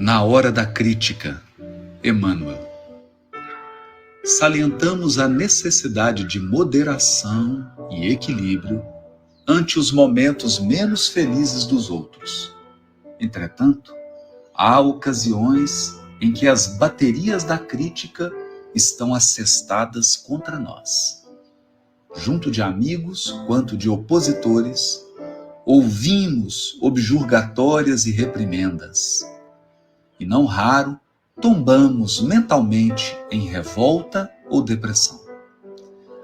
Na hora da crítica, Emmanuel. Salientamos a necessidade de moderação e equilíbrio ante os momentos menos felizes dos outros. Entretanto, há ocasiões em que as baterias da crítica estão assestadas contra nós. Junto de amigos quanto de opositores, ouvimos objurgatórias e reprimendas. E não raro, tombamos mentalmente em revolta ou depressão.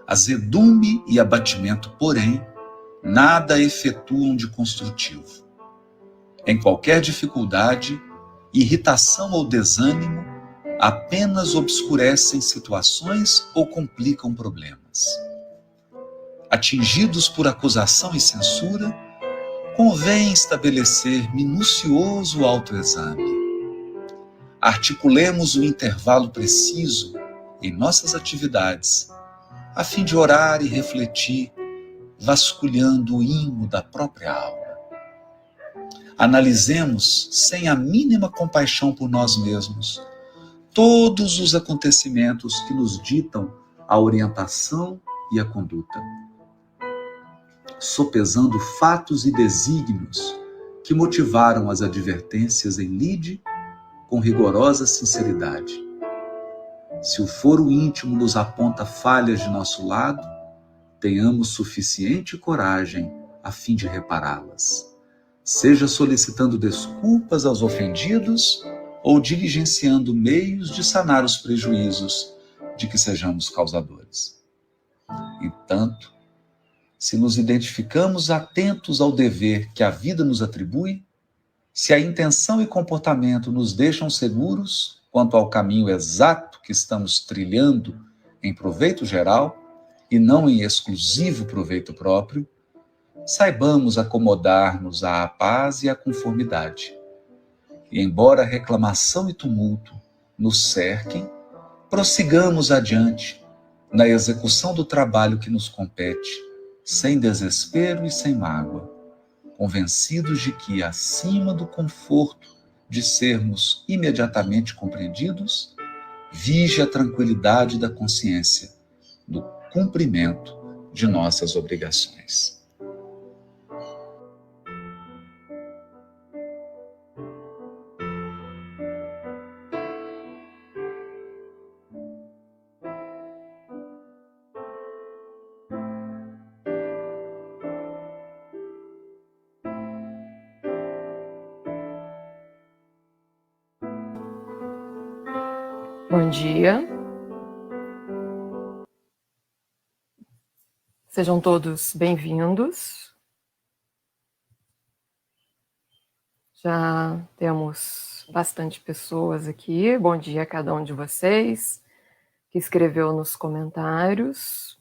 Azedume e abatimento, porém, nada efetuam de construtivo. Em qualquer dificuldade, irritação ou desânimo apenas obscurecem situações ou complicam problemas. Atingidos por acusação e censura, convém estabelecer minucioso autoexame. Articulemos o intervalo preciso em nossas atividades, a fim de orar e refletir, vasculhando o imo da própria alma. Analisemos, sem a mínima compaixão por nós mesmos, todos os acontecimentos que nos ditam a orientação e a conduta, sopesando fatos e desígnios que motivaram as advertências em lide com rigorosa sinceridade. Se o foro íntimo nos aponta falhas de nosso lado, tenhamos suficiente coragem a fim de repará-las, seja solicitando desculpas aos ofendidos ou diligenciando meios de sanar os prejuízos de que sejamos causadores. Entanto, se nos identificamos atentos ao dever que a vida nos atribui, se a intenção e comportamento nos deixam seguros quanto ao caminho exato que estamos trilhando em proveito geral e não em exclusivo proveito próprio, saibamos acomodar-nos à paz e à conformidade. E embora reclamação e tumulto nos cerquem, prossigamos adiante na execução do trabalho que nos compete, sem desespero e sem mágoa, convencidos de que, acima do conforto de sermos imediatamente compreendidos, vige a tranquilidade da consciência do cumprimento de nossas obrigações. Bom dia. Sejam todos bem-vindos. Já temos bastante pessoas aqui. Bom dia a cada um de vocês que escreveu nos comentários.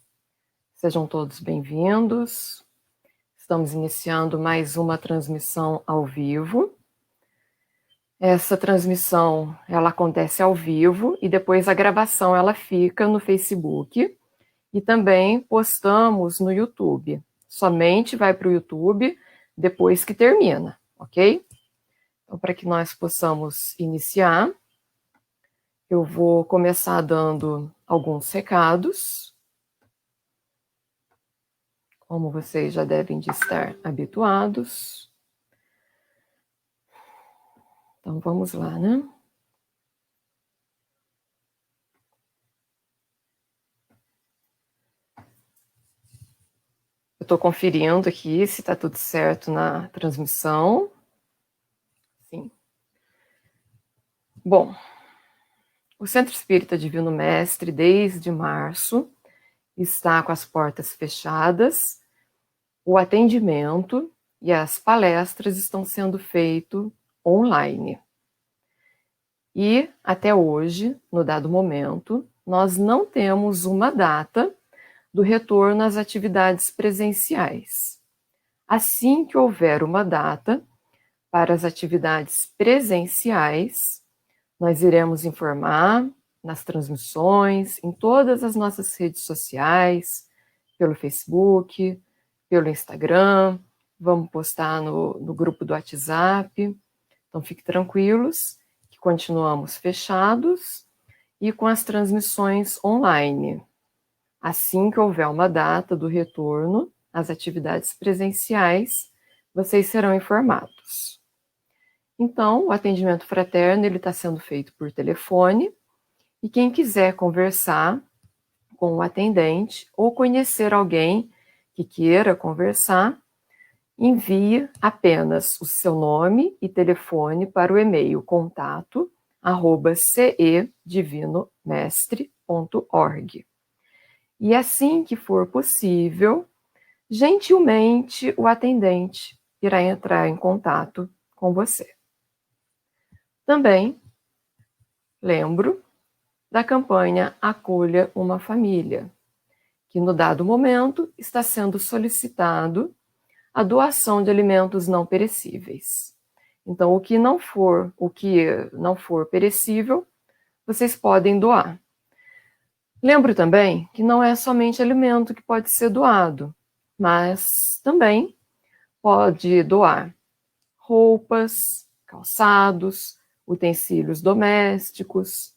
Sejam todos bem-vindos. Estamos iniciando mais uma transmissão ao vivo. Essa transmissão, ela acontece ao vivo e depois a gravação ela fica no Facebook e também postamos no YouTube. Somente vai para o YouTube depois que termina, ok? Então, para que nós possamos iniciar, eu vou começar dando alguns recados. Como vocês já devem de estar habituados. Então, vamos lá, né? Eu estou conferindo aqui se está tudo certo na transmissão. Sim. Bom, o Centro Espírita Divino Mestre, desde março, está com as portas fechadas. O atendimento e as palestras estão sendo feitos online. E, até hoje, no dado momento, nós não temos uma data do retorno às atividades presenciais. Assim que houver uma data para as atividades presenciais, nós iremos informar nas transmissões, em todas as nossas redes sociais, pelo Facebook, pelo Instagram, vamos postar no grupo do WhatsApp. Então, fiquem tranquilos continuamos fechados e com as transmissões online. Assim que houver uma data do retorno às atividades presenciais, vocês serão informados. Então, o atendimento fraterno ele está sendo feito por telefone e quem quiser conversar com o atendente ou conhecer alguém que queira conversar, envie apenas o seu nome e telefone para o e-mail contato@cedivinomestre.org. E assim que for possível, gentilmente o atendente irá entrar em contato com você. Também lembro da campanha Acolha uma Família, que no dado momento está sendo solicitado a doação de alimentos não perecíveis. Então, o que não for perecível, vocês podem doar. Lembro também que não é somente alimento que pode ser doado, mas também pode doar roupas, calçados, utensílios domésticos,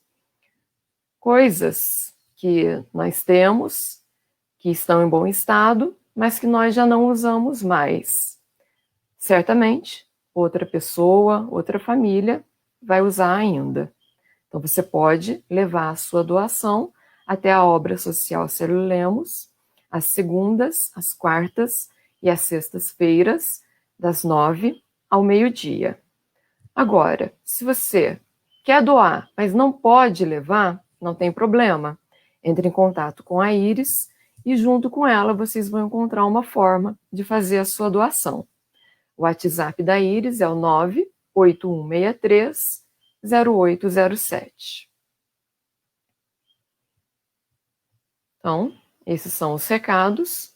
coisas que nós temos, que estão em bom estado, mas que nós já não usamos mais. Certamente, outra pessoa, outra família vai usar ainda. Então, você pode levar a sua doação até a Obra Social Célio Lemos, às segundas, às quartas e às sextas-feiras, das 9 ao meio-dia. Agora, se você quer doar, mas não pode levar, não tem problema. Entre em contato com a Iris e junto com ela vocês vão encontrar uma forma de fazer a sua doação. O WhatsApp da Iris é o 98163-0807. Então, esses são os recados.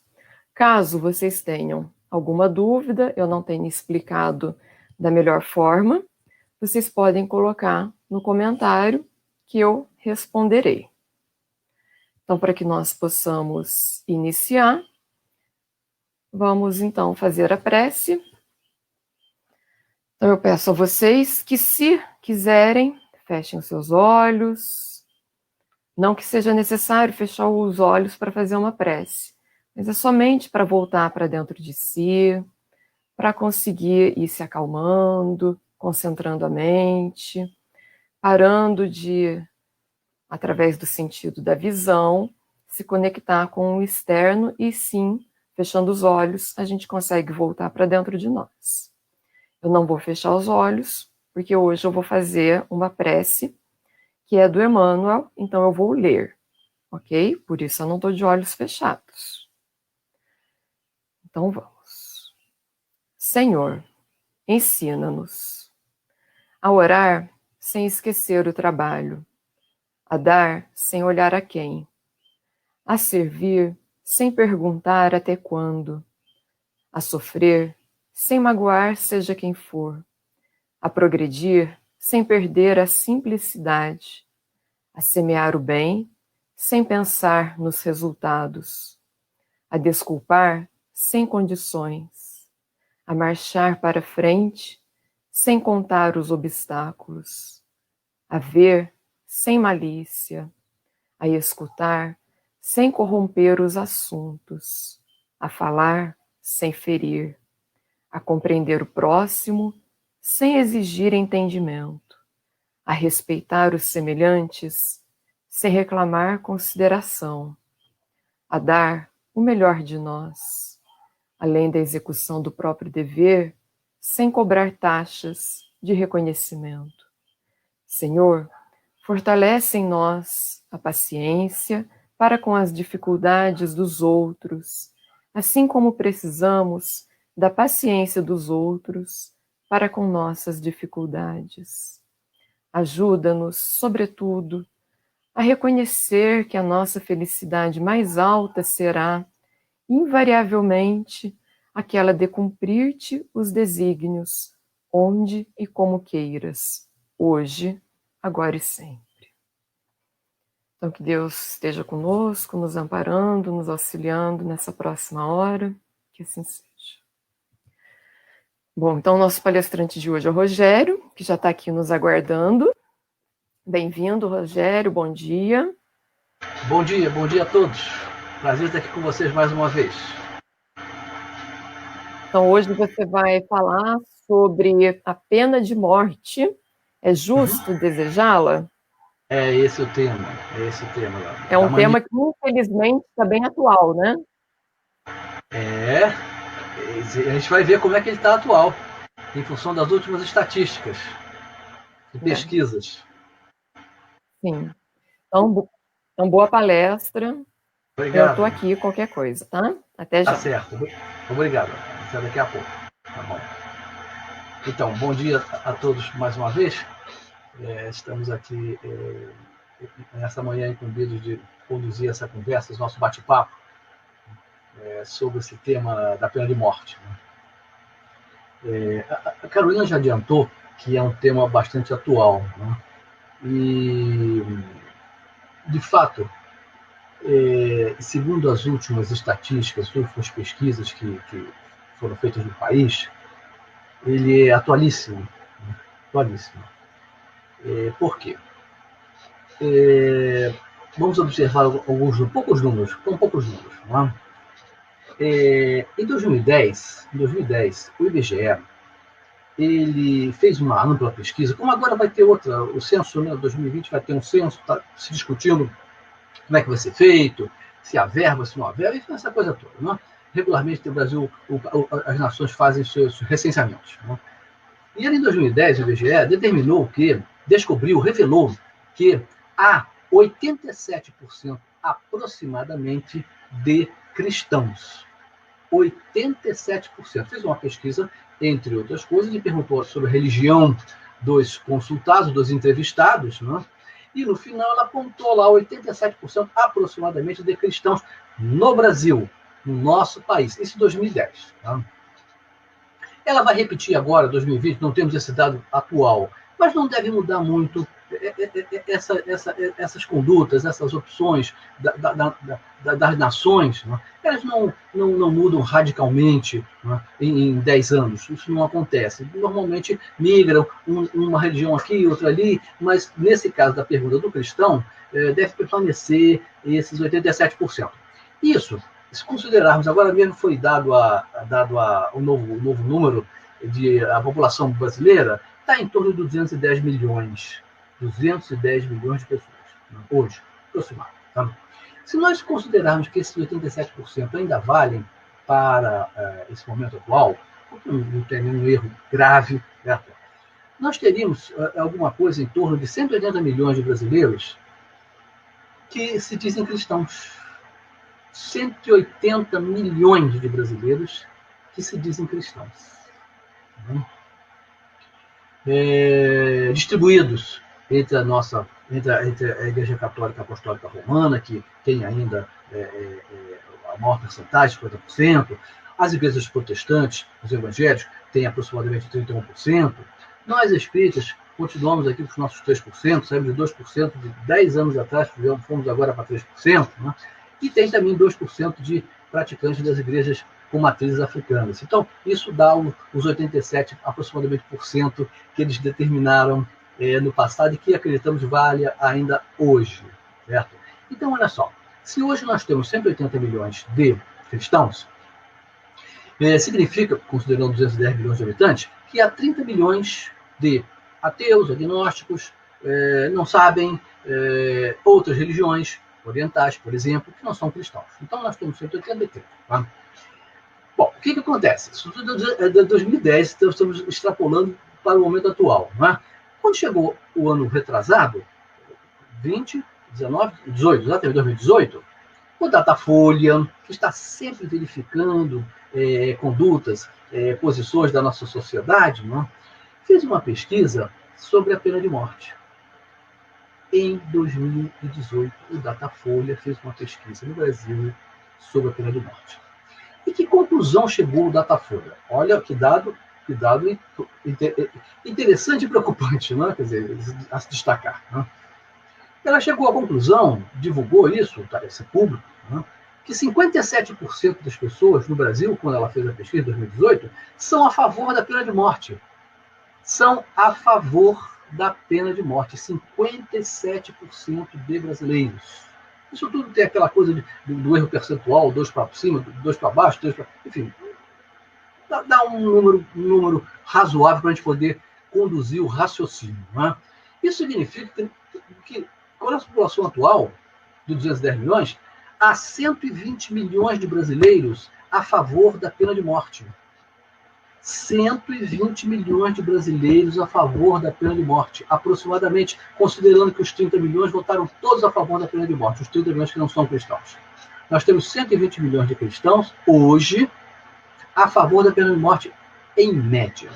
Caso vocês tenham alguma dúvida, eu não tenha explicado da melhor forma, vocês podem colocar no comentário que eu responderei. Então, para que nós possamos iniciar, vamos então fazer a prece. Então, eu peço a vocês que, se quiserem, fechem os seus olhos. Não que seja necessário fechar os olhos para fazer uma prece, mas é somente para voltar para dentro de si, para conseguir ir se acalmando, concentrando a mente, parando de, através do sentido da visão, se conectar com o externo e sim, fechando os olhos, a gente consegue voltar para dentro de nós. Eu não vou fechar os olhos, porque hoje eu vou fazer uma prece que é do Emmanuel, então eu vou ler, ok? Por isso eu não estou de olhos fechados. Então vamos. Senhor, ensina-nos a orar sem esquecer o trabalho, a dar sem olhar a quem, a servir sem perguntar até quando, a sofrer sem magoar seja quem for, a progredir sem perder a simplicidade, a semear o bem sem pensar nos resultados, a desculpar sem condições, a marchar para frente sem contar os obstáculos, a ver sem malícia, a escutar sem corromper os assuntos, a falar sem ferir, a compreender o próximo sem exigir entendimento, a respeitar os semelhantes sem reclamar consideração, a dar o melhor de nós, além da execução do próprio dever, sem cobrar taxas de reconhecimento. Senhor, fortalece em nós a paciência para com as dificuldades dos outros, assim como precisamos da paciência dos outros para com nossas dificuldades. Ajuda-nos, sobretudo, a reconhecer que a nossa felicidade mais alta será, invariavelmente, aquela de cumprir-te os desígnios, onde e como queiras, hoje, agora e sempre. Então, que Deus esteja conosco, nos amparando, nos auxiliando nessa próxima hora, que assim seja. Bom, então o nosso palestrante de hoje é o Rogério, que já está aqui nos aguardando. Bem-vindo, Rogério, bom dia. Bom dia a todos. Prazer estar aqui com vocês mais uma vez. Então, hoje você vai falar sobre a pena de morte. É justo desejá-la? É esse o tema. É um tema que, infelizmente, está bem atual, né? A gente vai ver como é que ele está atual, em função das últimas estatísticas e pesquisas. Sim. Então, boa palestra. Obrigado. Eu estou aqui, qualquer coisa, tá? Até já. Tá certo. Obrigado. Até daqui a pouco. Tá bom. Então, bom dia a todos mais uma vez. Estamos aqui nessa manhã incumbidos de conduzir essa conversa, esse nosso bate-papo sobre esse tema da pena de morte. A Carolina já adiantou que é um tema bastante atual, né? E, de fato, segundo as últimas estatísticas, as últimas pesquisas que foram feitas no país, ele é atualíssimo. Né? Atualíssimo. Por quê? Vamos observar poucos números. Não é? Em 2010, o IBGE ele fez uma ampla pesquisa, como agora vai ter outra, o censo, né, 2020 vai ter um censo, está se discutindo como é que vai ser feito, se há verba, se não há verba, enfim, essa coisa toda. Né? Regularmente no Brasil, as nações fazem seus recenseamentos. Né? E ele, em 2010, o IBGE revelou que há 87% aproximadamente de cristãos. 87%. Fez uma pesquisa, entre outras coisas, e perguntou sobre a religião dos consultados, dos entrevistados, né? E no final ela apontou lá 87% aproximadamente de cristãos no Brasil, no nosso país. Isso em 2010. Tá? Ela vai repetir agora, 2020, não temos esse dado atual, mas não deve mudar muito essas condutas, essas opções das nações, né? Elas não mudam radicalmente, né, em 10 anos. Isso não acontece. Normalmente migram uma religião aqui, outra ali, mas nesse caso da pergunta do cristão, deve permanecer esses 87%. Isso, se considerarmos, agora mesmo foi dado um novo número de a população brasileira, está em torno de 210 milhões. 210 milhões de pessoas, né, hoje, aproximado. Tá? Se nós considerarmos que esses 87% ainda valem para esse momento atual, porque não tem nenhum erro grave, né? Nós teríamos alguma coisa em torno de 180 milhões de brasileiros que se dizem cristãos. 180 milhões de brasileiros que se dizem cristãos. Distribuídos entre a Igreja Católica Apostólica Romana, que tem ainda a maior porcentagem, 50%, as igrejas protestantes, os evangélicos, têm aproximadamente 31%. Nós espíritas continuamos aqui com os nossos 3%, saímos de 2% de 10 anos atrás, fomos agora para 3%, né? E tem também 2% de praticantes das igrejas com matrizes africanas. Então, isso dá os 87, aproximadamente, por cento que eles determinaram no passado e que acreditamos valha ainda hoje. Certo? Então, olha só, se hoje nós temos 180 milhões de cristãos, significa, considerando 210 milhões de habitantes, que há 30 milhões de ateus, agnósticos, não sabem outras religiões orientais, por exemplo, que não são cristãos. Então, nós temos 180 e 30. Tá? Bom, o que acontece? Isso tudo é de 2010, então estamos extrapolando para o momento atual. Não é? Quando chegou o ano retrasado, 20, 19, 18, exatamente 2018, o Datafolha, que está sempre verificando condutas, posições da nossa sociedade, não é? Fez uma pesquisa sobre a pena de morte. Em 2018, o Datafolha fez uma pesquisa no Brasil sobre a pena de morte. E que conclusão chegou o Datafolha? Olha que dado interessante e preocupante, né? Quer dizer, a se destacar. Né? Ela chegou à conclusão, divulgou isso, esse público, né? Que 57% das pessoas no Brasil, quando ela fez a pesquisa em 2018, são a favor da pena de morte. São a favor da pena de morte. 57% de brasileiros. Isso tudo tem aquela coisa do erro percentual, 2 para cima, 2 para baixo, 2 para... Enfim, dá um número razoável para a gente poder conduzir o raciocínio. Né? Isso significa que, com a população atual, de 210 milhões, há 120 milhões de brasileiros a favor da pena de morte. 120 milhões de brasileiros a favor da pena de morte, aproximadamente, considerando que os 30 milhões votaram todos a favor da pena de morte, os 30 milhões que não são cristãos. Nós temos 120 milhões de cristãos, hoje, a favor da pena de morte, em média.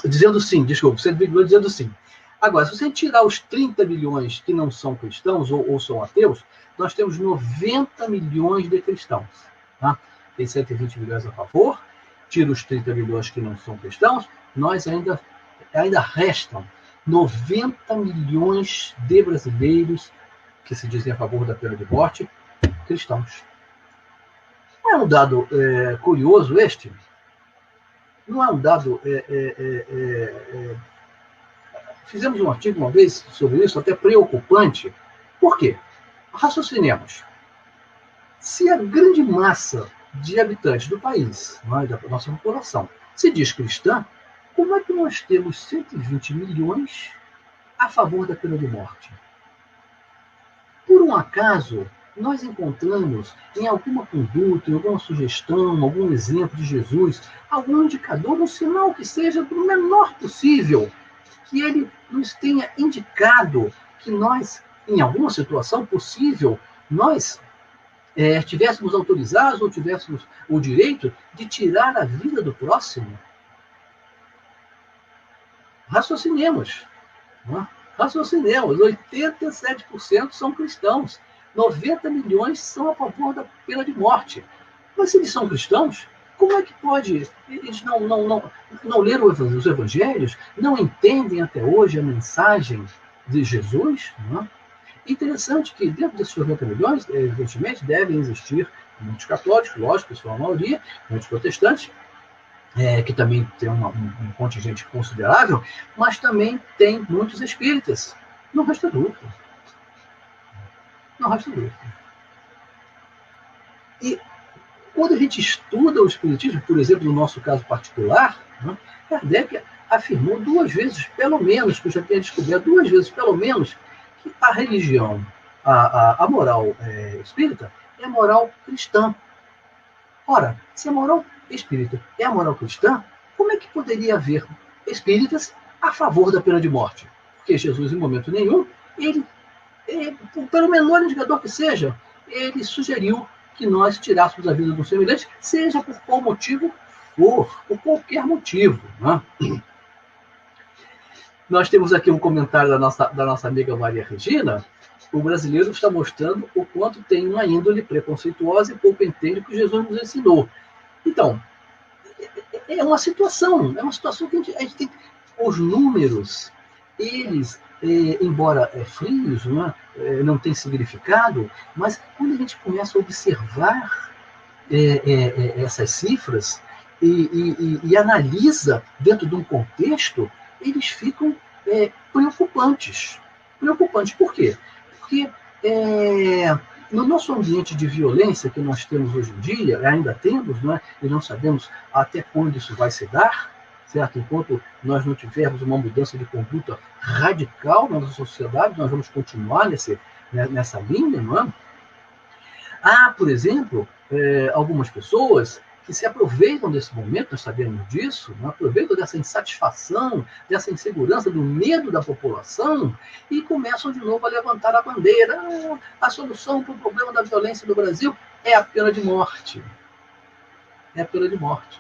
Dizendo sim, desculpa, 120 milhões dizendo sim. Agora, se você tirar os 30 milhões que não são cristãos ou são ateus, nós temos 90 milhões de cristãos. Tá? Tem 120 milhões a favor, tira os 30 milhões que não são cristãos, nós ainda restam 90 milhões de brasileiros que se dizem a favor da pena de morte, cristãos. Não é um dado curioso este? Não é um dado... Fizemos um artigo uma vez sobre isso, até preocupante. Por quê? Raciocinemos. Se a grande massa de habitantes do país, da nossa população, se diz cristã, como é que nós temos 120 milhões a favor da pena de morte? Por um acaso, nós encontramos em alguma conduta, em alguma sugestão, algum exemplo de Jesus, algum indicador, um sinal que seja do menor possível, que ele nos tenha indicado que nós, em alguma situação possível, nós tivéssemos autorizados ou tivéssemos o direito de tirar a vida do próximo? Raciocinemos. Não? Raciocinemos. 87% são cristãos. 90 milhões são a favor da pena de morte. Mas se eles são cristãos, como é que pode? Eles não leram os evangelhos, não entendem até hoje a mensagem de Jesus? Não? Interessante que dentro desses 90 milhões, evidentemente, devem existir muitos católicos, lógico, que são a maioria, muitos protestantes, que também tem um contingente considerável, mas também tem muitos espíritas. Não resta dúvida. Não resta dúvida. E quando a gente estuda o espiritismo, por exemplo, no nosso caso particular, né, Kardec afirmou 2 vezes, pelo menos, que eu já tenho descoberto 2 vezes, pelo menos, que a religião, a moral espírita, é a moral cristã. Ora, se a moral espírita é a moral cristã, como é que poderia haver espíritas a favor da pena de morte? Porque Jesus, em momento nenhum, ele, pelo menor indicador que seja, ele sugeriu que nós tirássemos a vida do semelhante, seja por qual motivo for, por qualquer motivo. Né? Nós temos aqui um comentário da nossa amiga Maria Regina. O brasileiro está mostrando o quanto tem uma índole preconceituosa e pouco entende o que Jesus nos ensinou. Então, é uma situação que a gente tem. Os números, eles, embora frios, não têm significado, mas quando a gente começa a observar essas cifras e analisa dentro de um contexto, eles ficam preocupantes. Preocupantes. Por quê? Porque no nosso ambiente de violência que nós temos hoje em dia, ainda temos, e não sabemos até quando isso vai se dar, certo? Enquanto nós não tivermos uma mudança de conduta radical na nossa sociedade, nós vamos continuar nessa linha, não é? Há, por exemplo, algumas pessoas que se aproveitam desse momento, nós sabemos disso, aproveitam dessa insatisfação, dessa insegurança, do medo da população e começam de novo a levantar a bandeira. A solução para o problema da violência no Brasil é a pena de morte. É a pena de morte.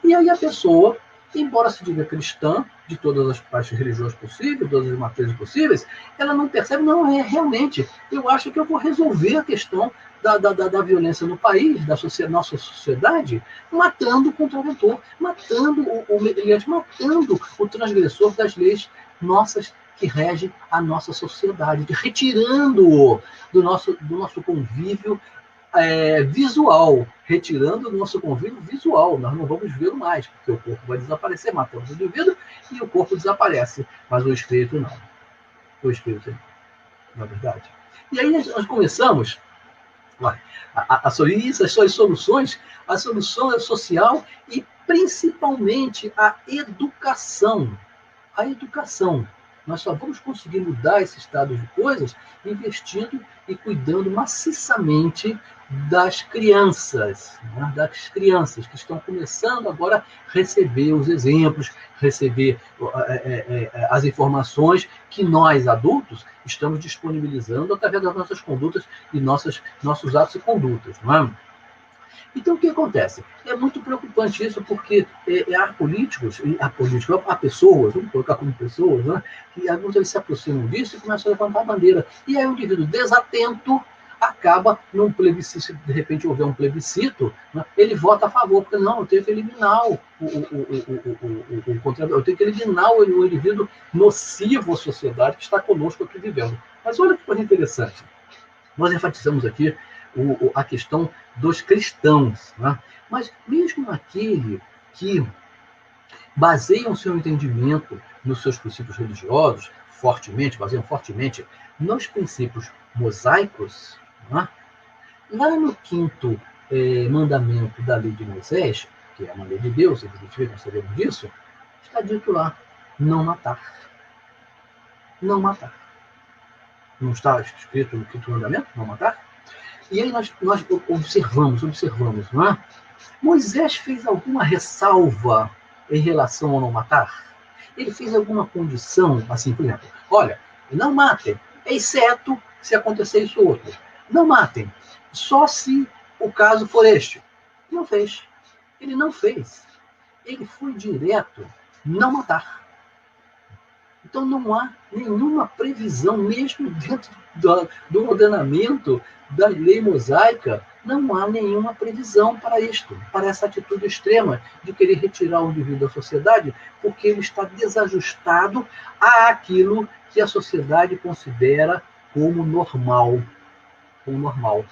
E aí a pessoa, embora se diga cristã, de todas as partes religiosas possíveis, todas as matrizes possíveis, ela não percebe, realmente, eu acho que eu vou resolver a questão da violência no país, nossa sociedade, matando o contraventor, matando o meliante, matando o transgressor das leis nossas que regem a nossa sociedade, retirando-o do nosso convívio visual, retirando o nosso convívio visual. Nós não vamos vê-lo mais, porque o corpo vai desaparecer, matamos o indivíduo e o corpo desaparece, mas o espírito não. O espírito não, na verdade. E aí nós começamos a suas soluções, a solução social e principalmente a educação. A educação. Nós só vamos conseguir mudar esse estado de coisas investindo e cuidando maciçamente das crianças, né? Das crianças que estão começando agora a receber os exemplos, receber as informações que nós, adultos, estamos disponibilizando através das nossas condutas e nossos atos e condutas. Não é? Então, o que acontece? É muito preocupante isso, porque há políticos, há pessoas, vamos colocar como pessoas, né, que alguns eles se aproximam disso e começam a levantar a bandeira. E aí o indivíduo desatento acaba, num plebiscito, se de repente houver um plebiscito, né, ele vota a favor, porque não, eu tenho que eliminar eu tenho que eliminar o indivíduo nocivo à sociedade que está conosco aqui vivendo. Mas olha que coisa interessante. Nós enfatizamos aqui a questão dos cristãos, né? Mas mesmo aquele que baseia o seu entendimento nos seus princípios religiosos, baseiam fortemente nos princípios mosaicos, né? Lá no 5º mandamento da lei de Moisés, que é uma lei de Deus, evidentemente nós sabemos disso, está dito lá, não matar. Não matar. Não está escrito no 5º mandamento, não matar? E aí nós observamos, não é? Moisés fez alguma ressalva em relação ao não matar? Ele fez alguma condição, assim, por exemplo, olha, não matem, exceto se acontecer isso ou outro. Não matem, só se o caso for este. Não fez. Ele não fez. Ele foi direto, não matar. Então não há nenhuma previsão, mesmo dentro do ordenamento da lei mosaica, não há nenhuma previsão para isto, para essa atitude extrema de querer retirar o indivíduo da sociedade, porque ele está desajustado àquilo que a sociedade considera como normal. Como normal.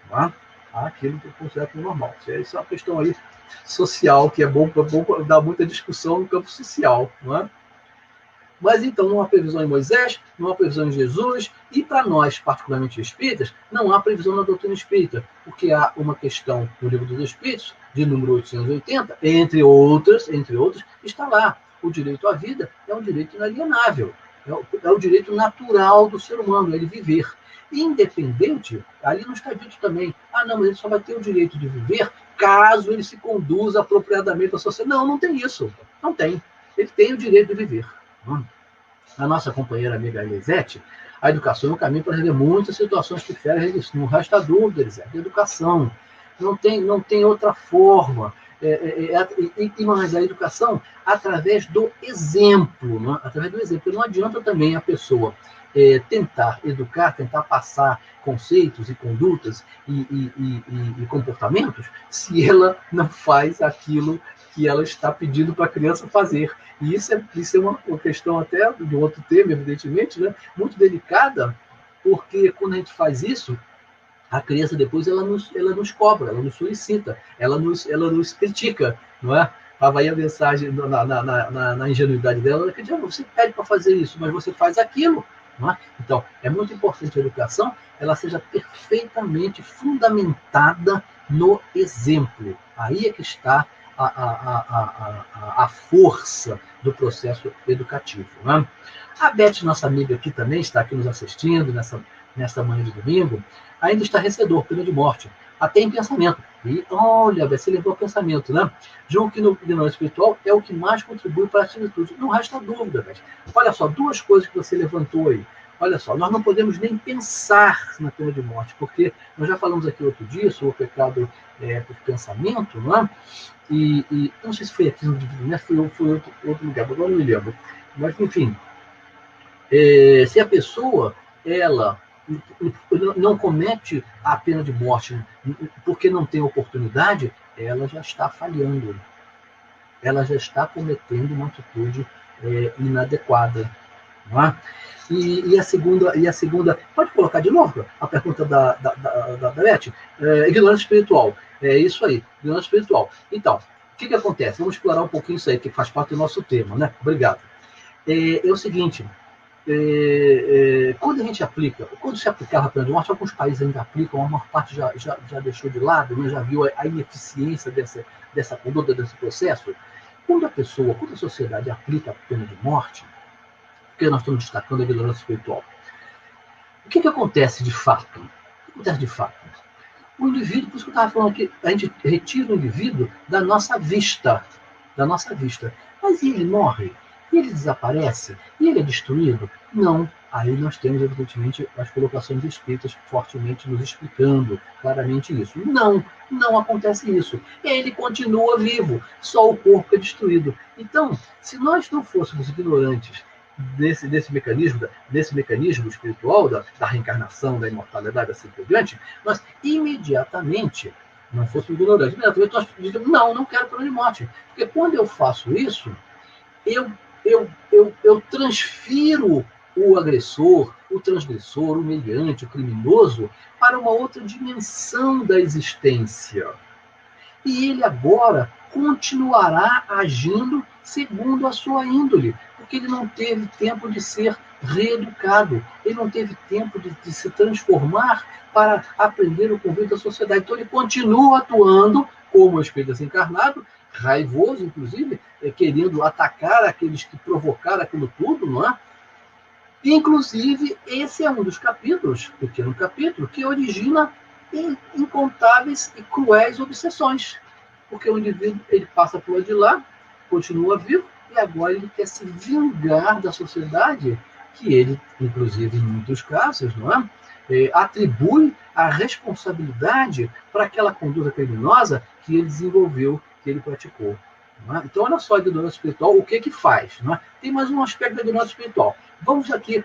Tá? Aquilo que considera como normal. Isso é uma questão aí social, que é bom dar muita discussão no campo social. Não é? Mas então não há previsão em Moisés, não há previsão em Jesus, e para nós, particularmente espíritas, não há previsão na doutrina espírita, porque há uma questão no Livro dos Espíritos, de número 880, entre outras, está lá. O direito à vida é um direito inalienável, é o direito natural do ser humano, ele viver. Independente, ali não está dito também, não, mas ele só vai ter o direito de viver caso ele se conduza apropriadamente à sociedade. Não, não tem isso. Não tem. Ele tem o direito de viver. A nossa companheira amiga Elisete, a educação é um caminho para resolver muitas situações que ferem isso. Não resta dúvida, Elisete, educação. Não tem outra forma. Mas a educação através do exemplo. Não? Através do exemplo. Não adianta também a pessoa tentar educar, tentar passar conceitos e condutas e comportamentos se ela não faz aquilo que ela está pedindo para a criança fazer. E isso é uma questão até de outro tema, evidentemente, né? Muito delicada, porque quando a gente faz isso, a criança depois ela nos cobra, ela nos solicita, ela nos critica, não é? Estava aí a mensagem na ingenuidade dela, que você pede para fazer isso, mas você faz aquilo. Não é? Então, é muito importante a educação, ela seja perfeitamente fundamentada no exemplo. Aí é que está a força do processo educativo. Né? A Beth, nossa amiga aqui também, está aqui nos assistindo nesta manhã de domingo, ainda está recebedor, pena de morte, até em pensamento. E olha, você levou ao pensamento, né? Julgo que no plano espiritual é o que mais contribui para a atitude. Não resta dúvida, Beth. Olha só, duas coisas que você levantou aí. Olha só, nós não podemos nem pensar na pena de morte, porque nós já falamos aqui outro dia sobre o pecado por pensamento, não é? E não sei se foi aqui, né? Foi outro lugar, agora não me lembro. Mas, enfim, se a pessoa, ela não comete a pena de morte porque não tem oportunidade, ela já está falhando. Ela já está cometendo uma atitude inadequada. não é? E a segunda, pode colocar de novo a pergunta da Beth? Ignorância espiritual. É isso aí, ignorância espiritual. Então, o que acontece? Vamos explorar um pouquinho isso aí, que faz parte do nosso tema, né? Obrigado. É o seguinte, quando a gente aplica, quando se aplicava a pena de morte, alguns países ainda aplicam, a maior parte já deixou de lado, né? Já viu a ineficiência dessa conduta, desse processo. Quando a sociedade aplica a pena de morte, porque nós estamos destacando a ignorância espiritual, o que acontece de fato? O que acontece de fato? O indivíduo, por isso que eu estava falando que a gente retira o indivíduo da nossa vista. Mas e ele morre? E ele desaparece? E ele é destruído? Não. Aí nós temos, evidentemente, as colocações espíritas fortemente nos explicando claramente isso. Não acontece isso. Ele continua vivo, só o corpo é destruído. Então, se nós não fôssemos ignorantes desse mecanismo espiritual, da reencarnação, da imortalidade, assim por diante, nós imediatamente, não fôssemos ignorantes, imediatamente nós dizemos, não quero pena de morte. Porque quando eu faço isso, eu transfiro o agressor, o transgressor, o humilhante, o criminoso, para uma outra dimensão da existência. E ele agora continuará agindo segundo a sua índole, porque ele não teve tempo de ser reeducado, ele não teve tempo de se transformar para aprender o convívio da sociedade. Então ele continua atuando como espírito desencarnado, raivoso, inclusive, querendo atacar aqueles que provocaram aquilo tudo, não é? Inclusive, esse é um dos capítulos, pequeno capítulo, que origina incontáveis e cruéis obsessões. Porque o indivíduo ele passa por de lá, continua vivo, e agora ele quer se vingar da sociedade, que ele, inclusive, em muitos casos, não é? Atribui a responsabilidade para aquela conduta criminosa que ele desenvolveu, que ele praticou. Não é? Então, olha só a ignorância espiritual, o que faz? Não é? Tem mais um aspecto da ignorância espiritual. Vamos aqui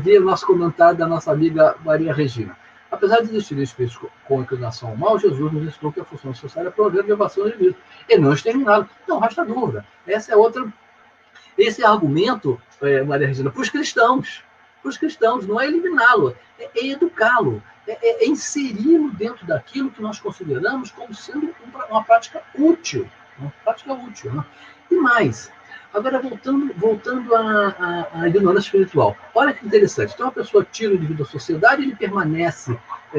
ver o nosso comentário da nossa amiga Maria Regina. Apesar de existirem espíritos com inclinação ao mal, Jesus nos ensinou que a função social é prover a elevação do indivíduo, e não exterminá-lo. Não resta dúvida. Esse é argumento, Maria Regina, para os cristãos. Para os cristãos, não é eliminá-lo, é educá-lo, é inseri-lo dentro daquilo que nós consideramos como sendo uma prática útil. Uma prática útil. Né? E mais, agora voltando à ignorância espiritual. Olha que interessante. Então a pessoa tira o indivíduo da sociedade, ele permanece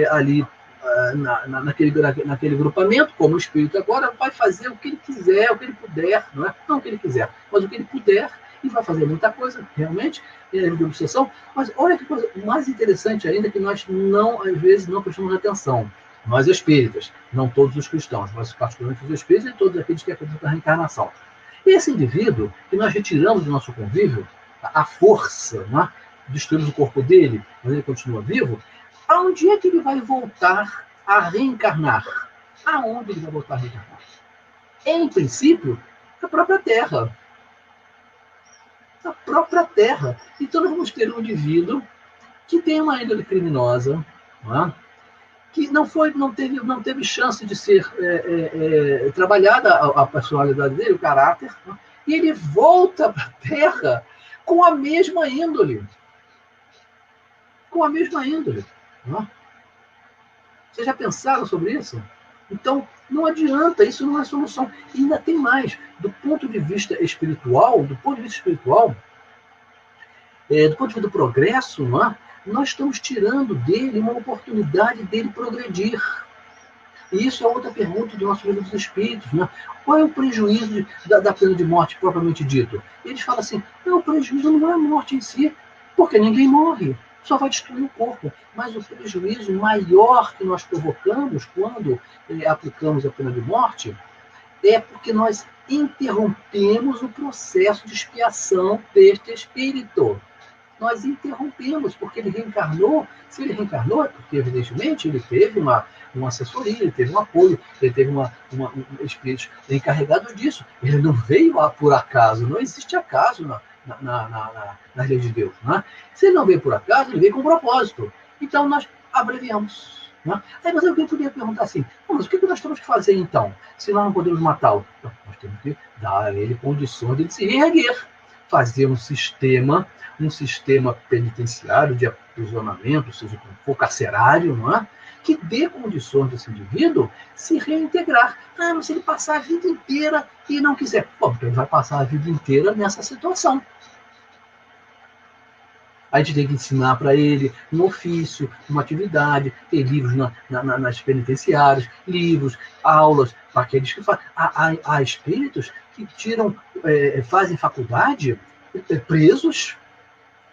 ali naquele grupamento, como o espírito agora, vai fazer o que ele quiser, o que ele puder, não é? Não o que ele quiser, mas o que ele puder, e vai fazer muita coisa, realmente, de obsessão. Mas olha que coisa mais interessante ainda, que nós às vezes, não prestamos atenção. Nós espíritas, não todos os cristãos, mas particularmente os espíritos e todos aqueles que acreditam na reencarnação. Esse indivíduo que nós retiramos do nosso convívio, a força, né? Destruímos o corpo dele, mas ele continua vivo, aonde é que ele vai voltar a reencarnar? Aonde ele vai voltar a reencarnar? Em princípio, a própria Terra. A própria Terra. Então nós vamos ter um indivíduo que tem uma índole criminosa, não é? Que não teve chance de ser trabalhada a personalidade dele, o caráter, né? E ele volta para a Terra com a mesma índole. Com a mesma índole. Né? Vocês já pensaram sobre isso? Então, não adianta, isso não é solução. E ainda tem mais. Do ponto de vista espiritual, do ponto de vista do progresso, não é? Nós estamos tirando dele uma oportunidade dele progredir. E isso é outra pergunta do nosso livro dos Espíritos. Né? Qual é o prejuízo da pena de morte propriamente dito? Eles falam assim, o prejuízo não é a morte em si, porque ninguém morre, só vai destruir o corpo. Mas o prejuízo maior que nós provocamos quando aplicamos a pena de morte é porque nós interrompemos o processo de expiação deste espírito. Nós interrompemos, porque ele reencarnou. Se ele reencarnou, é porque, evidentemente, ele teve uma assessoria, ele teve um apoio, ele teve um espírito encarregado disso. Ele não veio por acaso, não existe acaso na lei de Deus. Né? Se ele não veio por acaso, ele veio com propósito. Então, nós abreviamos. Né? Aí, mas alguém poderia perguntar assim, mas o que nós temos que fazer, então, se nós não podemos matá-lo? Nós temos que dar a ele condições de se reerguer. fazer um sistema penitenciário de aprisionamento, seja como for, carcerário, não é? Que dê condições desse indivíduo se reintegrar. Ah, mas se ele passar a vida inteira e não quiser, bom, então ele vai passar a vida inteira nessa situação. A gente tem que ensinar para ele um ofício, uma atividade, ter livros nas penitenciárias, livros, aulas, para aqueles que fazem. Há espíritos que fazem faculdade presos,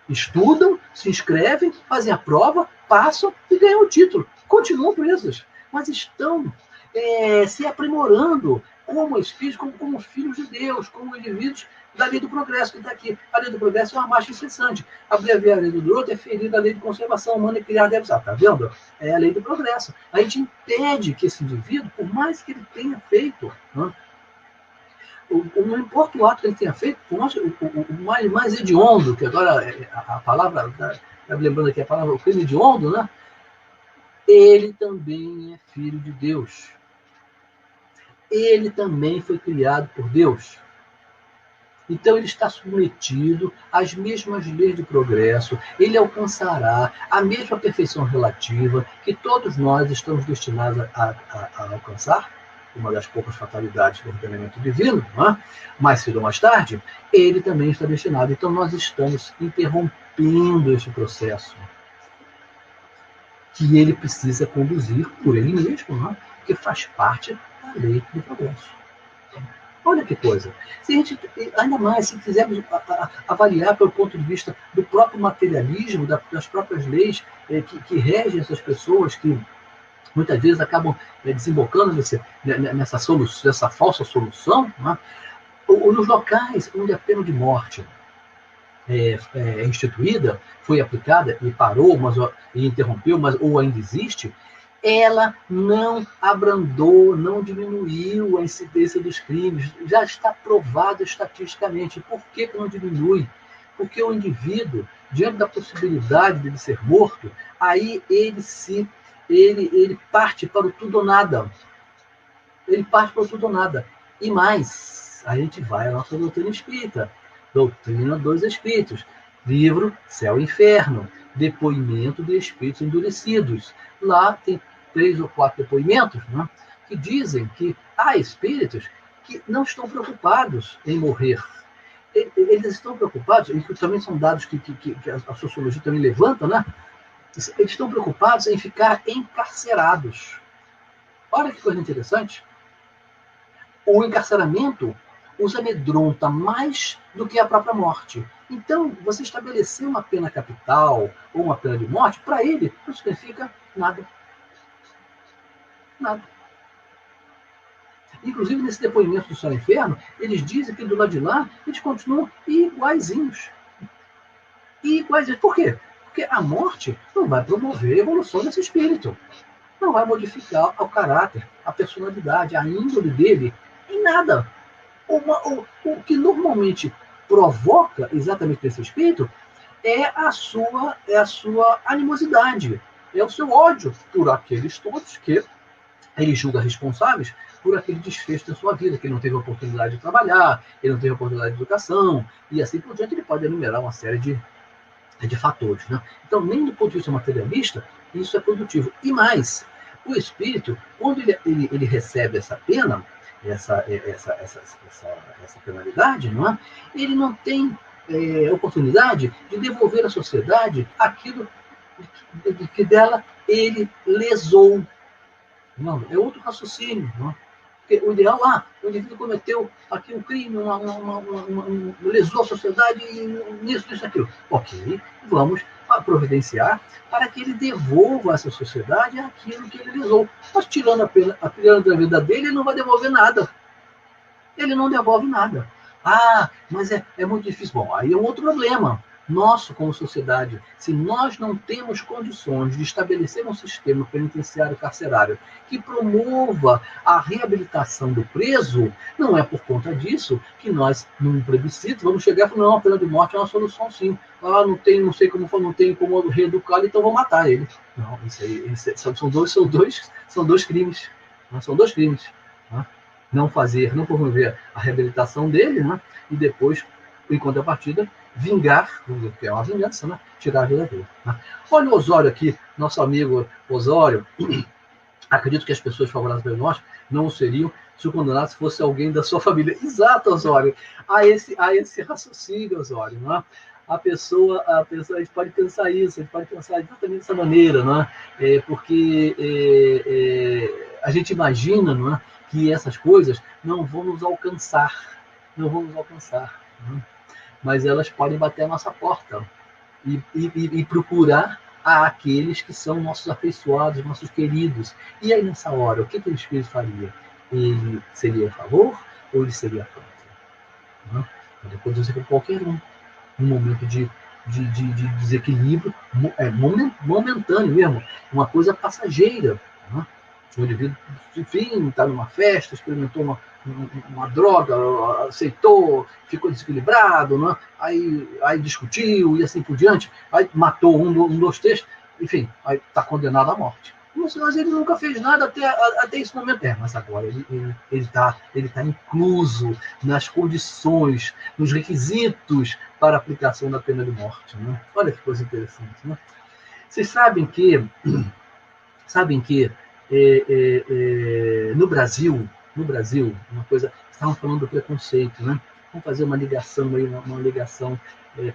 estudam, se inscrevem, fazem a prova, passam e ganham o título. Continuam presos, mas estão se aprimorando como espíritos, como filhos de Deus, como indivíduos da lei do progresso que está aqui. A lei do progresso é uma marcha incessante. Abreviar a lei do outro é ferir a lei de conservação humana e criar deve usar. Está vendo? É a lei do progresso. A gente impede que esse indivíduo, por mais que ele tenha feito, né, não importa o ato que ele tenha feito, o mais hediondo, que agora a palavra, lembrando aqui a palavra, o crime hediondo, né? Ele também é filho de Deus. Ele também foi criado por Deus. Então ele está submetido às mesmas leis de progresso, ele alcançará a mesma perfeição relativa que todos nós estamos destinados a alcançar, uma das poucas fatalidades do ordenamento divino, não é? Mais cedo ou mais tarde, ele também está destinado. Então nós estamos interrompendo esse processo que ele precisa conduzir por ele mesmo, não é? Que faz parte da lei do progresso. Olha que coisa. Se a gente, ainda mais, se quisermos avaliar pelo ponto de vista do próprio materialismo, das próprias leis que regem essas pessoas, que muitas vezes acabam desembocando nessa falsa solução, né? Ou nos locais onde a pena de morte é instituída, foi aplicada e parou, e interrompeu, ou ainda existe, ela não abrandou, não diminuiu a incidência dos crimes. Já está provado estatisticamente. Por que não diminui? Porque o indivíduo, diante da possibilidade de ele ser morto, aí ele parte para o tudo ou nada. Ele parte para o tudo ou nada. E mais, a gente vai à nossa doutrina espírita. Doutrina dos Espíritos. Livro Céu e Inferno. Depoimento de espíritos endurecidos. Lá tem 3 ou 4 depoimentos, né, que dizem que há espíritos que não estão preocupados em morrer. Eles estão preocupados, e também são dados que a sociologia também levanta, né? Eles estão preocupados em ficar encarcerados. Olha que coisa interessante. O encarceramento os amedronta mais do que a própria morte. Então, você estabelecer uma pena capital ou uma pena de morte, para ele, não significa nada. Nada. Inclusive, nesse depoimento do Céu e Inferno, eles dizem que do lado de lá, eles continuam iguaizinhos. Iguaizinhos. Por quê? Porque a morte não vai promover a evolução desse espírito. Não vai modificar o caráter, a personalidade, a índole dele, em nada. O que normalmente provoca exatamente nesse espírito é a sua animosidade, é o seu ódio por aqueles todos que ele julga responsáveis por aquele desfecho da sua vida, que ele não teve oportunidade de trabalhar, ele não teve oportunidade de educação, e assim por diante ele pode enumerar uma série de fatores, né? Então, nem do ponto de vista materialista, isso é produtivo. E mais, o espírito, quando ele recebe essa pena, essa penalidade, não é? Ele não tem oportunidade de devolver à sociedade aquilo que dela ele lesou. Não, é outro raciocínio. Não? Porque o ideal lá, o indivíduo cometeu aqui um crime, lesou a sociedade e isso, aquilo. Ok, vamos providenciar para que ele devolva a essa sociedade aquilo que ele lesou. Mas tirando a pena da vida dele, ele não vai devolver nada. Ele não devolve nada. Ah, mas é muito difícil. Bom, aí é um outro problema nosso como sociedade. Se nós não temos condições de estabelecer um sistema penitenciário carcerário que promova a reabilitação do preso, não é por conta disso que nós, num plebiscito, vamos chegar e falar, não, a pena de morte é uma solução sim. Ah, não tem como reeducar, então vou matar ele. Não, isso aí são dois crimes. Não, são dois crimes. Não promover a reabilitação dele, né? E depois em contrapartida, vingar, vamos dizer que é uma vingança, né? Tirar a vida dele. Né? Olha o Osório aqui, nosso amigo Osório. Acredito que as pessoas favoráveis a nós não o seriam se o condenado fosse alguém da sua família. Exato, Osório. Há esse raciocínio, Osório. Não é? A pessoa, a gente pode pensar isso, a gente pode pensar exatamente dessa maneira, não é? Porque a gente imagina, não é, que essas coisas não vão nos alcançar, não é? Mas elas podem bater a nossa porta e procurar àqueles que são nossos afeiçoados, nossos queridos. E aí, nessa hora, o que o Espírito faria? Ele seria a favor ou ele seria contra? Não? Pode acontecer com qualquer um. Um momento de desequilíbrio momentâneo mesmo, uma coisa passageira. Não? O indivíduo, enfim, está numa festa, experimentou uma droga, aceitou, ficou desequilibrado, né? aí discutiu e assim por diante, aí matou um, dois, três, enfim, aí está condenado à morte. Mas ele nunca fez nada até esse momento. Mas agora ele está incluso nas condições, nos requisitos para a aplicação da pena de morte. Né? Olha que coisa interessante. Né? Vocês sabem que no Brasil, uma coisa, estavam falando do preconceito, né? Vamos fazer uma ligação aí, uma ligação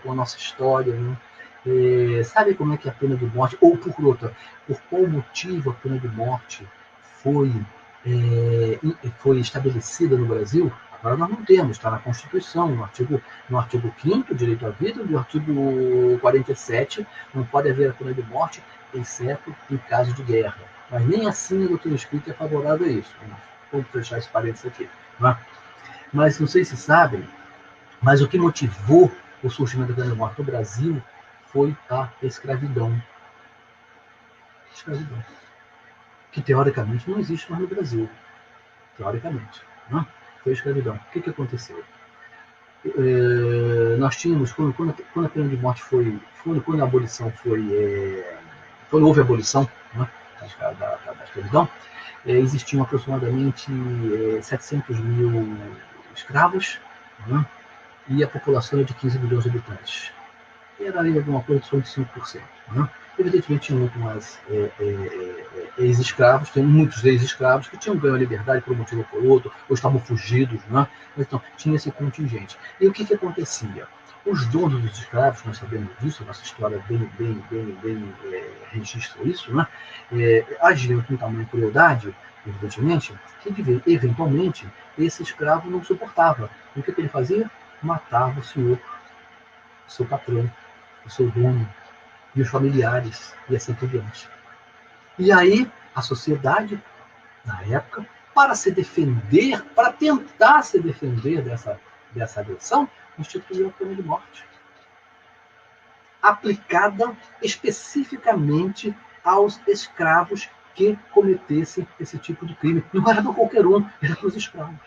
com a nossa história, né? Sabe como é que a pena de morte, ou por qual motivo a pena de morte foi estabelecida no Brasil? Agora nós não temos, está na Constituição, no artigo 5º, direito à vida, no artigo 47, não pode haver a pena de morte, exceto em caso de guerra. Mas nem assim a doutrina espírita é favorável a isso. Vamos fechar esse parênteses aqui. Né? Mas não sei se sabem, mas o que motivou o surgimento da pena de morte no Brasil foi a escravidão. Escravidão. Que teoricamente não existe mais no Brasil. Teoricamente. Né? Foi a escravidão. O que aconteceu? Nós tínhamos, quando a pena de morte quando a abolição quando houve a abolição, né, da escravidão, existiam aproximadamente 700 mil escravos, né, e a população era de 15 milhões de habitantes. Era ali alguma coisa de 5%. Né? Evidentemente, tinha muito mais ex-escravos, tem muitos ex-escravos que tinham ganho a liberdade por um motivo ou por outro, ou estavam fugidos. Né? Então, tinha esse contingente. E o que acontecia? Os donos dos escravos, nós sabemos disso, a nossa história bem registra isso, né? Agiam com tamanha crueldade, evidentemente, que eventualmente esse escravo não suportava. E o que ele fazia? Matava o senhor, o seu patrão, o seu dono, e os familiares, e assim por diante. E aí, a sociedade, na época, para tentar se defender dessa agressão, instituiu a pena de morte. Aplicada especificamente aos escravos que cometessem esse tipo de crime. Não era para qualquer um, era para os escravos.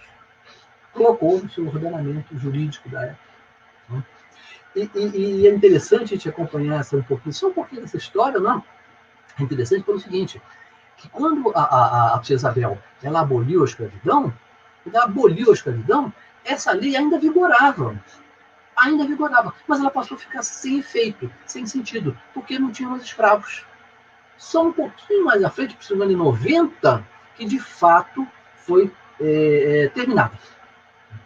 Colocou no seu ordenamento jurídico da época. Né? E é interessante a gente acompanhar só um pouquinho dessa história, não? É interessante pelo seguinte, que quando a princesa Isabel ela aboliu a escravidão, essa lei ainda vigorava, mas ela passou a ficar sem efeito, sem sentido, porque não tinha mais escravos. Só um pouquinho mais à frente, principalmente em 90, que de fato foi terminada.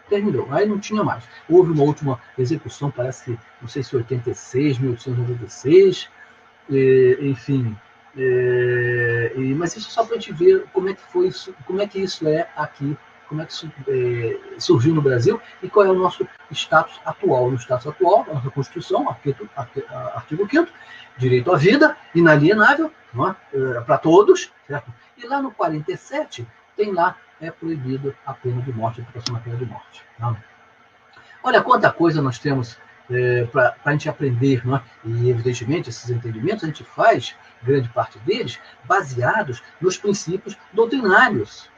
Terminou, aí não tinha mais. Houve uma última execução, parece que, não sei se 1896, enfim. Mas isso só para a gente ver como é que foi isso, como é que isso é aqui, como é que isso surgiu no Brasil e qual é o nosso status atual. No status atual, a nossa Constituição, artigo 5º, direito à vida, inalienável, para todos, certo? E lá no 47, tem lá, é proibido a pena de morte, a aplicação da pena de morte. Tá? Olha quanta coisa nós temos para a gente aprender, não é? E evidentemente esses entendimentos a gente faz, grande parte deles, baseados nos princípios doutrinários.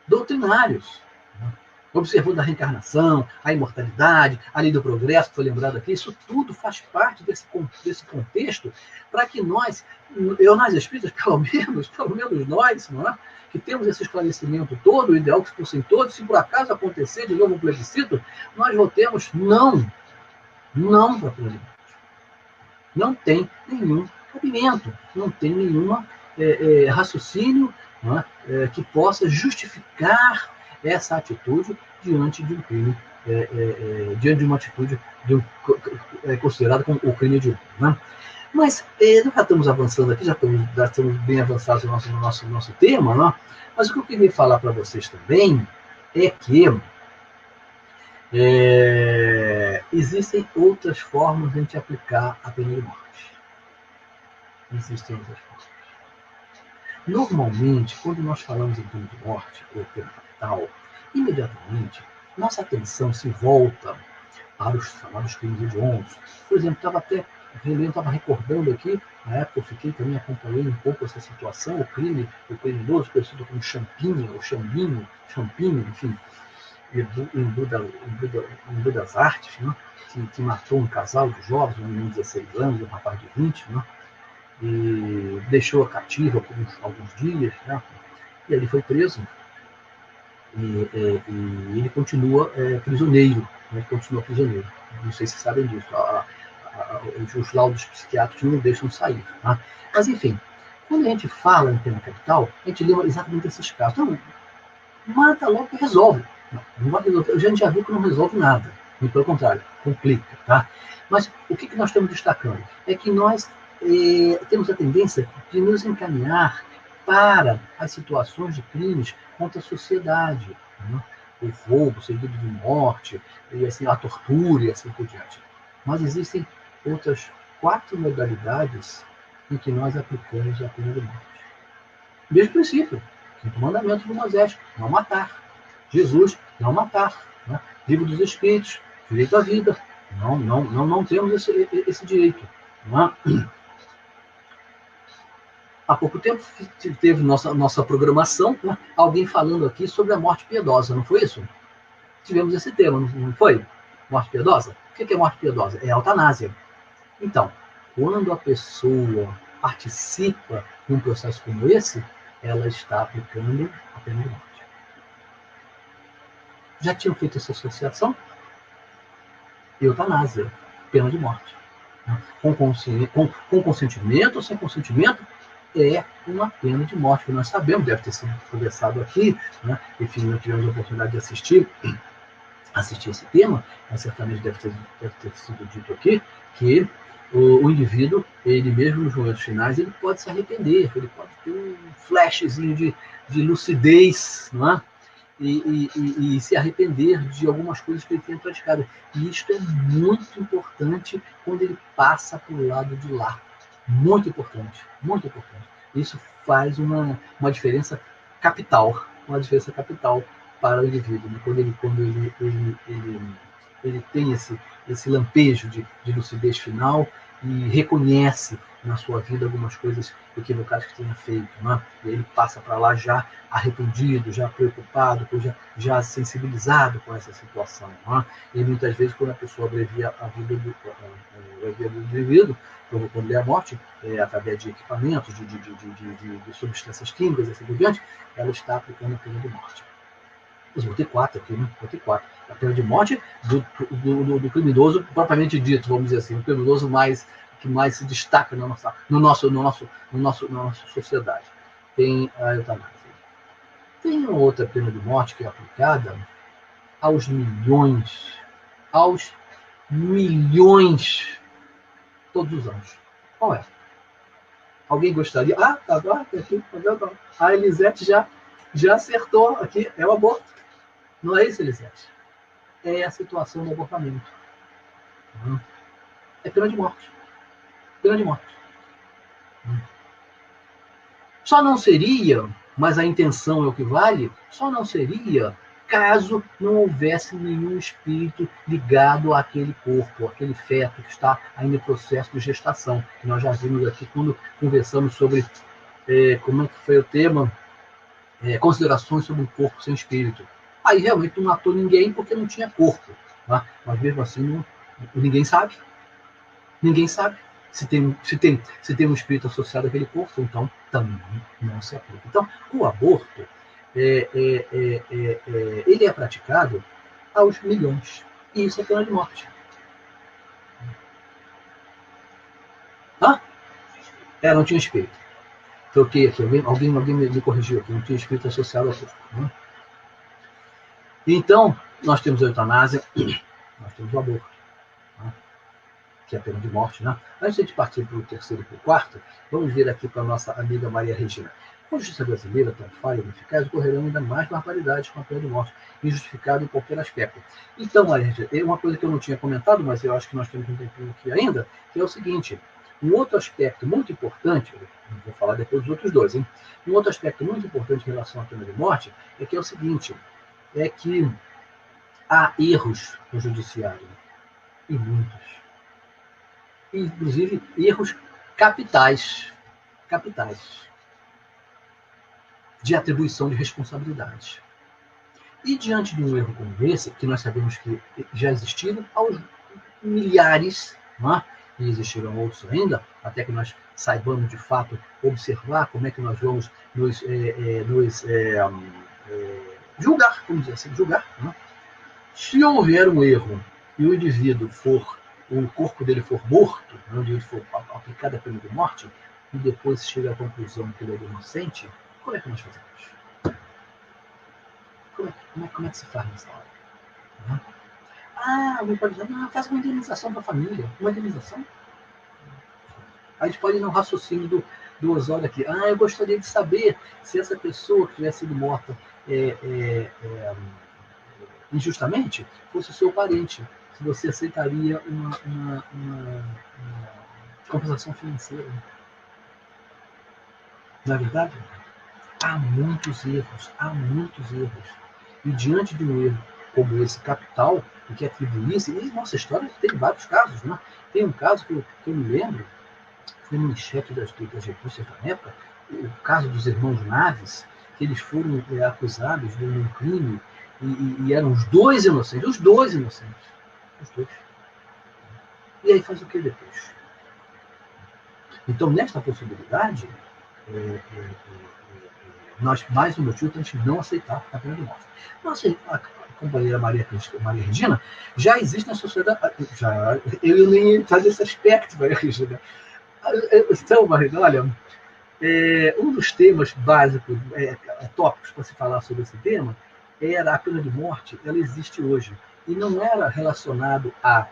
Né? Observando a reencarnação, a imortalidade, a lei do progresso, que foi lembrado aqui, isso tudo faz parte desse contexto para que nós espíritas, pelo menos nós, não é? Que temos esse esclarecimento todo, o ideal que fossem todos, se por acaso acontecer de novo um plebiscito, nós votemos não não para a pena de morte. Não tem nenhum cabimento, não tem nenhum raciocínio, não é, que possa justificar essa atitude diante de um crime, diante de uma atitude considerada como o crime de né? Mas nós já estamos avançando aqui, já estamos bem avançados no nosso tema, né? Mas o que eu queria falar para vocês também é que existem outras formas de a gente aplicar a pena de morte. Existem outras formas. Normalmente, quando nós falamos em pena de morte ou pena capital, imediatamente nossa atenção se volta para os chamados crimes hediondos. Por exemplo, estava recordando aqui, na época eu fiquei também acompanhando um pouco essa situação, o criminoso conhecido como Champinha, ou Champinho, enfim, Embu das Artes, né? que matou um casal de jovens, um menino de 16 anos, um rapaz de 20, né? E deixou a cativa por alguns dias, né? E ele foi preso. E ele continua prisioneiro, né? Continua prisioneiro. Não sei se sabem disso. Os laudos psiquiátricos não deixam sair. Tá? Mas, enfim, quando a gente fala em pena capital, a gente lembra exatamente esses casos. Então, mata logo e resolve. Não vai resolver. A gente já viu que não resolve nada. E, pelo contrário, complica. Tá? Mas o que nós estamos destacando? É que nós temos a tendência de nos encaminhar para as situações de crimes contra a sociedade. Né? O roubo seguido de morte, e assim, a tortura e assim por diante. Mas existem outras 4 modalidades em que nós aplicamos a pena de morte. Mesmo princípio. 5º mandamento do Moisés, não matar. Jesus, não matar. Né? Livro dos Espíritos, direito à vida. Não temos esse direito. Não é? Há pouco tempo teve nossa programação, né? Alguém falando aqui sobre a morte piedosa, não foi isso? Tivemos esse tema, não foi? Morte piedosa? O que é morte piedosa? É a eutanásia. Então, quando a pessoa participa de um processo como esse, ela está aplicando a pena de morte. Já tinham feito essa associação? Eutanásia, pena de morte. Com consentimento ou sem consentimento, é uma pena de morte, que nós sabemos, deve ter sido conversado aqui, né? Enfim, não tivemos a oportunidade de assistir esse tema, mas certamente deve ter sido dito aqui, que o indivíduo, ele mesmo nos momentos finais, ele pode se arrepender, ele pode ter um flashzinho de lucidez, não é? E se arrepender de algumas coisas que ele tenha praticado. E isto é muito importante quando ele passa para o lado de lá. Muito importante, muito importante. Isso faz uma diferença capital, para o indivíduo, né? Quando ele tem esse lampejo de lucidez final e reconhece na sua vida algumas coisas equivocadas que tenha feito, né? E ele passa para lá já arrependido, já preocupado, já sensibilizado com essa situação, né? E muitas vezes, quando a pessoa abrevia a vida do indivíduo, provocando-lhe a morte, através de equipamentos, de substâncias químicas e assim por diante, ela está aplicando a pena de morte. Mas vou ter 4 aqui, né? Vou ter 4. A pena de morte do criminoso propriamente dito, vamos dizer assim, o criminoso que mais se destaca na nossa sociedade. Tem a eutanásia. Tem uma outra pena de morte que é aplicada aos milhões todos os anos. Qual é? Alguém gostaria? Tá aqui. A Elisete já acertou aqui. É o aborto. Não é isso, Elisete? É a situação do abortamento. É pena de morte. Pena de morte. Só não seria, mas a intenção é o que vale, só não seria caso não houvesse nenhum espírito ligado àquele corpo, àquele feto que está ainda em processo de gestação. Que nós já vimos aqui quando conversamos sobre como é que foi o tema, considerações sobre um corpo sem espírito. Aí realmente não matou ninguém porque não tinha corpo. Tá? Mas mesmo assim, ninguém sabe. Ninguém sabe se tem um espírito associado àquele corpo, então também não se aplica. Então, o aborto, ele é praticado aos milhões. E isso é pena de morte. Não tinha espírito. Troquei aqui, alguém me corrigiu aqui, não tinha espírito associado ao corpo. Né? Então, nós temos a eutanásia, nós temos o aborto, né? Que é a pena de morte. Né? Antes de partir para o terceiro e para o quarto, vamos vir aqui para a nossa amiga Maria Regina. Com a justiça brasileira, tão falha e ineficaz, ocorrerão ainda mais barbaridades com a pena de morte, injustificada em qualquer aspecto. Então, Maria Regina, uma coisa que eu não tinha comentado, mas eu acho que nós temos um tempinho aqui ainda, que é o seguinte: um outro aspecto muito importante, vou falar depois dos outros dois, hein? Um outro aspecto muito importante em relação à pena de morte é que é o seguinte, é que há erros no judiciário, e muitos. Inclusive, erros capitais, de atribuição de responsabilidades. E diante de um erro como esse, que nós sabemos que já existiram aos milhares, né? E existirão outros ainda, até que nós saibamos de fato observar como é que nós vamos nos julgar, vamos dizer assim, julgar. Né? Se houver um erro e o indivíduo o corpo dele for morto, onde ele for aplicada a pena de morte, e depois chega à conclusão que ele é inocente, como é que nós fazemos? Como é que se faz nessa hora? Né? Alguém pode dizer, não, faz uma indenização para a família. Uma indenização? A gente pode ir no raciocínio do Osório aqui. Eu gostaria de saber se essa pessoa que tivesse sido morta injustamente fosse o seu parente. Se você aceitaria uma compensação financeira. Não é verdade? Há muitos erros. E diante de um erro como esse capital, em que atribuísse, e nossa história tem vários casos, né? Tem um caso que eu me lembro, foi manchete das revistas da época, o caso dos irmãos Naves, que eles foram acusados de um crime e eram os dois inocentes. Os dois. E aí faz o que depois? Então, nesta possibilidade, nós, mais um motivo para a gente não aceitar a pena de morte. Nossa, a companheira Maria Regina, já existe na sociedade. Eu nem entrar nesse aspecto, Maria Regina. Então, Maria, olha, um dos temas básicos, tópicos para se falar sobre esse tema, era a pena de morte. Ela existe hoje. E não era relacionado a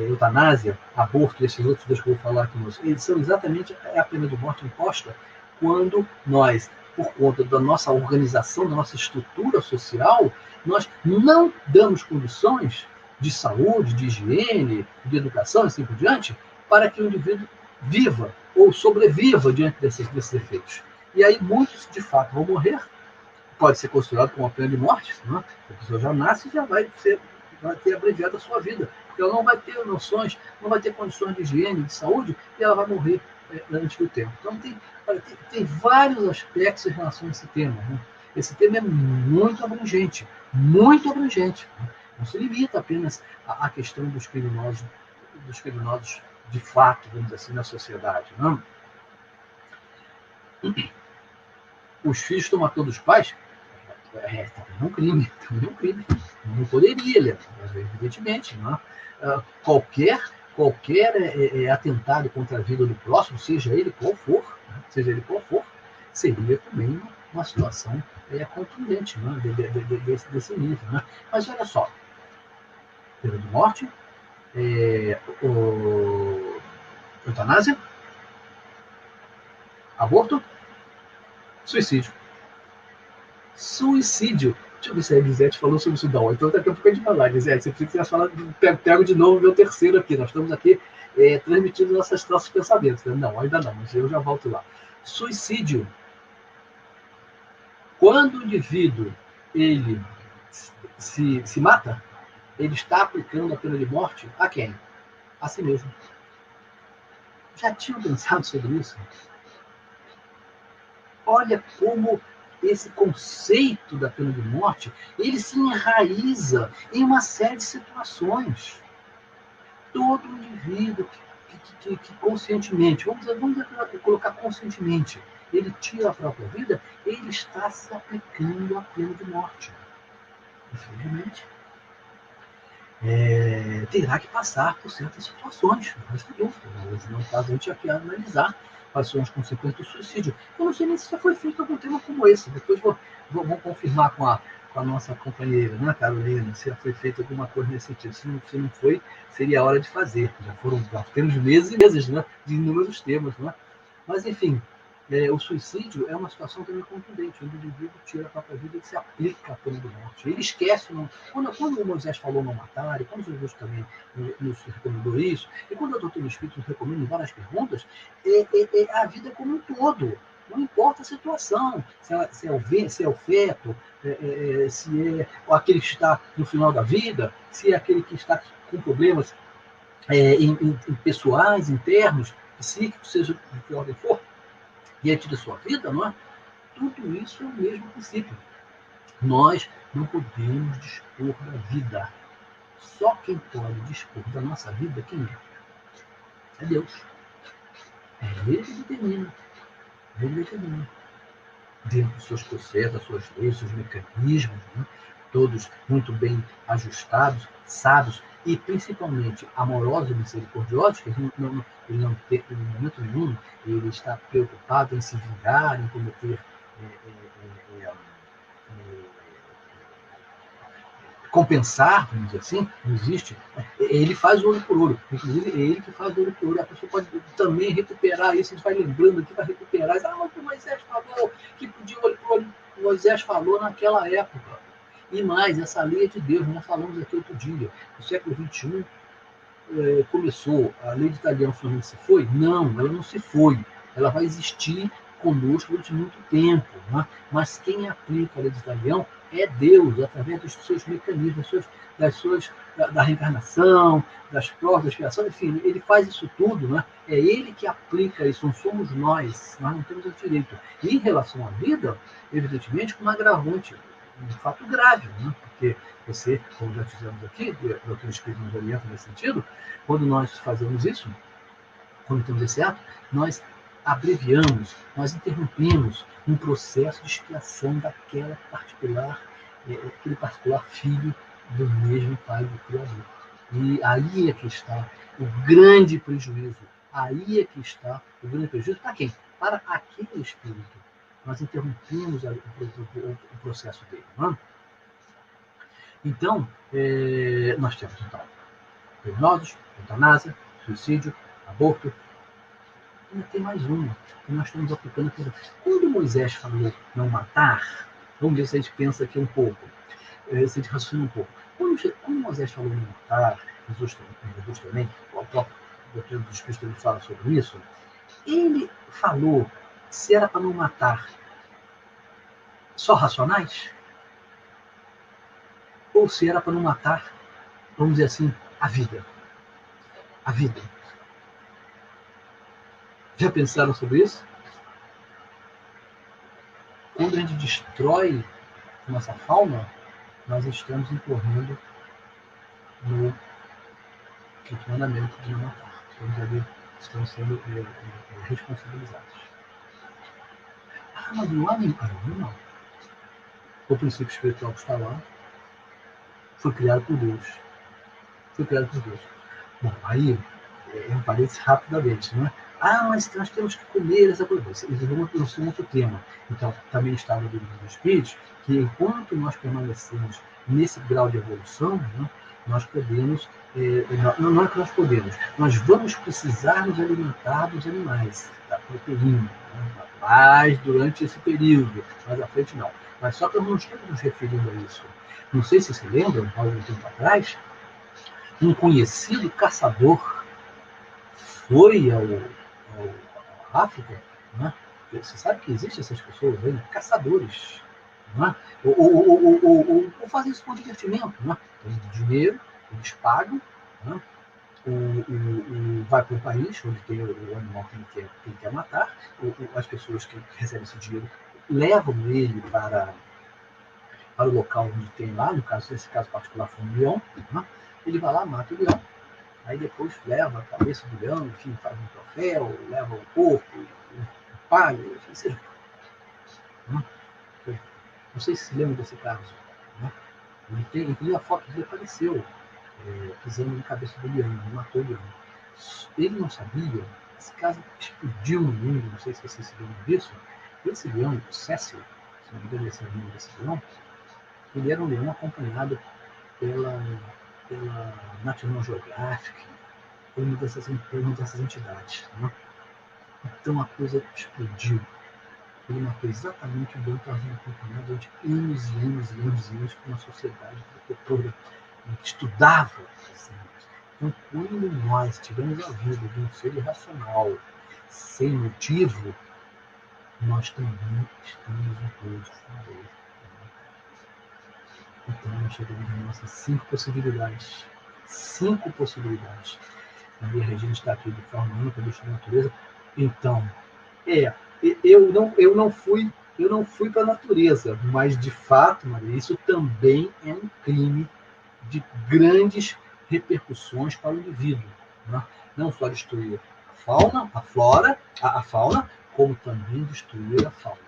eutanásia, aborto e esses outros dois que eu vou falar aqui. Eles são exatamente a pena de morte imposta quando nós, por conta da nossa organização, da nossa estrutura social, nós não damos condições de saúde, de higiene, de educação e assim por diante, para que o indivíduo viva ou sobreviva diante desses efeitos. E aí muitos, de fato, vão morrer. Pode ser considerado como uma pena de morte, né? A pessoa já nasce e já vai ter abreviado a sua vida, porque ela não vai ter noções, não vai ter condições de higiene, de saúde, e ela vai morrer antes do tempo. Então, tem vários aspectos em relação a esse tema. Né? Esse tema é muito abrangente, né? Não se limita apenas à questão dos criminosos de fato, vamos dizer assim, na sociedade. Não? Os filhos estão matando os pais? Também é um crime. Não poderia, evidentemente. Não? Qualquer atentado contra a vida do próximo, seja ele qual for, seria também uma situação contundente, né? desse nível. Né? Mas olha só, pena de morte, eutanásia, aborto, suicídio. Deixa eu ver se a Elisete falou sobre isso. Não, então daqui a pouco a gente vai lá, Elisete. Você precisa falar, pego de novo o meu terceiro aqui. Nós estamos aqui transmitindo nossos pensamentos. Né? Não, ainda não, mas eu já volto lá. Suicídio. Quando o indivíduo ele se mata, ele está aplicando a pena de morte a quem? A si mesmo. Já tinham pensado sobre isso? Olha como esse conceito da pena de morte, ele se enraiza em uma série de situações. Todo indivíduo que conscientemente, vamos colocar conscientemente, ele tira a própria vida, ele está se aplicando à pena de morte. Infelizmente. terá que passar por certas situações, não resta dúvida. Mas no caso a gente aqui analisar quais são as consequências do suicídio. Eu não sei nem se já foi feito algum tema como esse. Depois vou confirmar com a nossa companheira, né, Carolina, se já foi feito alguma coisa nesse sentido. Se não foi, seria a hora de fazer. Já temos meses e meses, né, de inúmeros temas. Né? Mas, enfim, o suicídio é uma situação também contundente. O indivíduo tira a própria vida e se aplica a pena de morte. Ele esquece, quando o Moisés falou não matar, e quando Jesus também nos recomendou isso, e quando a doutrina espírita nos recomenda em várias perguntas, a vida como um todo. Não importa a situação, se é o feto, se é aquele que está no final da vida, se é aquele que está com problemas em pessoais, internos, psíquicos, seja de que ordem for, diante da sua vida, não é? Tudo isso é o mesmo princípio. Nós não podemos dispor da vida. Só quem pode dispor da nossa vida, quem é? É Deus. É Ele que determina. Ele determina. Dentro dos seus processos, das suas leis, dos seus mecanismos, né? Todos muito bem ajustados, sábios e principalmente amorosos e misericordiosos, que ele não tem, em momento nenhum, ele está preocupado em se vingar, em cometer compensar, vamos dizer assim, não existe. Ele faz o olho por olho. Inclusive, é ele que faz o olho por olho. A pessoa pode também recuperar isso, a gente vai lembrando aqui para recuperar. Mas o Moisés falou que podia olho por olho. O Moisés falou naquela época. E mais, essa lei é de Deus, nós falamos aqui outro dia. No século XXI, começou, a lei de Italião finalmente se foi? Não, ela não se foi. Ela vai existir conosco durante muito tempo. Né? Mas quem aplica a lei de Italião é Deus, através dos seus mecanismos, da reencarnação, das provas, da expiação, enfim, ele faz isso tudo, né? É ele que aplica isso, não somos nós não temos o direito. E em relação à vida, evidentemente, com um agravante, um fato grave, né? Porque você, como já fizemos aqui, o doutor Espírito nos orienta nesse sentido, quando nós fazemos isso, quando temos esse ato, nós abreviamos, nós interrompemos um processo de expiação daquele particular filho do mesmo Pai do Criador. E aí é que está o grande prejuízo. Aí é que está o grande prejuízo para quem? Para aquele espírito. Nós interrompemos o processo dele. Não é? Então, nós temos então criminosos, eutanásia, suicídio, aborto. E tem mais uma que nós estamos aplicando aqui. Quando Moisés falou não matar, vamos ver se a gente pensa aqui um pouco, se a gente raciocina um pouco. Quando Moisés falou não matar, Jesus também, o próprio doutrina dos Espíritos ele fala sobre isso, ele falou se era para não matar só racionais, ou se era para não matar, vamos dizer assim, a vida. A vida. Já pensaram sobre isso? Quando a gente destrói nossa fauna, nós estamos incorrendo no quinto mandamento de não matar. Estamos sendo responsabilizados. Mas não há nenhum não. O princípio espiritual que está lá foi criado por Deus. Foi criado por Deus. Bom, aí eu parei rapidamente, né? Mas nós temos que comer essa coisa. Isso é um outro tema. Então, também está no livro dos Espíritos que enquanto nós permanecemos nesse grau de evolução, né, nós podemos, não é que nós podemos, nós vamos precisar nos alimentar dos animais, da proteína, né, mas durante esse período, mais à frente não. Mas só que nós não estamos nos referindo a isso. Não sei se se lembram, há algum tempo atrás, um conhecido caçador foi ao África, né? Você sabe que existem essas pessoas aí, caçadores, né? Ou fazem isso com divertimento, né? Tem dinheiro, eles pagam, né? Vai para um país onde tem o animal que ele quer matar, as pessoas que recebem esse dinheiro levam ele para o local onde tem lá, nesse caso particular foi um leão, né? Ele vai lá, mata o leão, aí depois leva a cabeça do leão, enfim, faz um troféu, leva o corpo, paga, enfim, seja. Não sei se se lembra desse caso. Né? Inclusive a foto dele apareceu pisando na cabeça do leão, matou o leão. Ele não sabia, esse caso explodiu no mundo, não sei se vocês se lembram disso. Esse leão, o Cecil, se não me engano, esse é o nome desse leão, ele era um leão acompanhado pela National Geographic, por uma dessas entidades. Né? Então a coisa explodiu. Ele matou exatamente o leão que estava sendo acompanhado durante anos e anos e anos e anos por uma sociedade protetora que estudava esses animais. Então, quando nós tivemos a vida de um ser irracional, sem motivo, nós também estamos inclusos na lei. Então, nós chegamos a nossas 5 possibilidades. 5 possibilidades. A Maria Regina está aqui de forma única, do da natureza. Então, eu não fui para a natureza, mas de fato, Maria, isso também é um crime de grandes repercussões para o indivíduo. Né? Não só destruir a fauna, a flora, a fauna, como também destruir a fauna.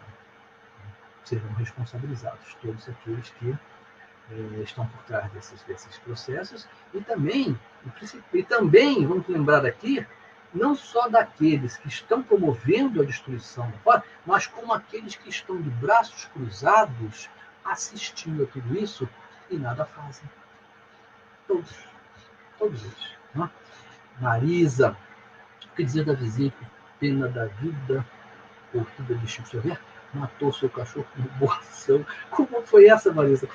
Serão responsabilizados todos aqueles que estão por trás desses processos e também, vamos lembrar aqui, não só daqueles que estão promovendo a destruição da flora, mas como aqueles que estão de braços cruzados assistindo a tudo isso e nada fazem. Todos eles. Né? Marisa, o que dizer da vizinha que pena da vida, corrida de Chico Xavier, matou seu cachorro com boa ação. Como foi essa, Marisa?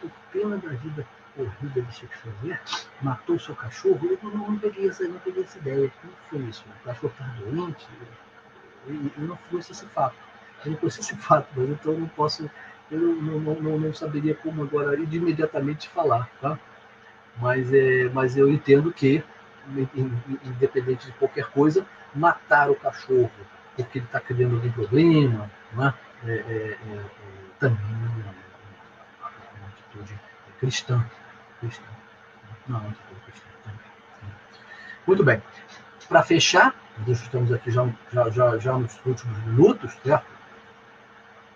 Por pena da vida, corrida de Chico Xavier, matou seu cachorro? Eu não peguei essa ideia. Como foi isso? O cachorro estava doente? Eu não conheço esse fato. Mas então eu não posso, eu não saberia como agora imediatamente falar, tá? Mas eu entendo que, independente de qualquer coisa, matar o cachorro porque ele está criando algum problema, né? Também é uma atitude cristã. Não, uma atitude cristã. Muito bem. Para fechar, nós estamos aqui já nos últimos minutos, certo?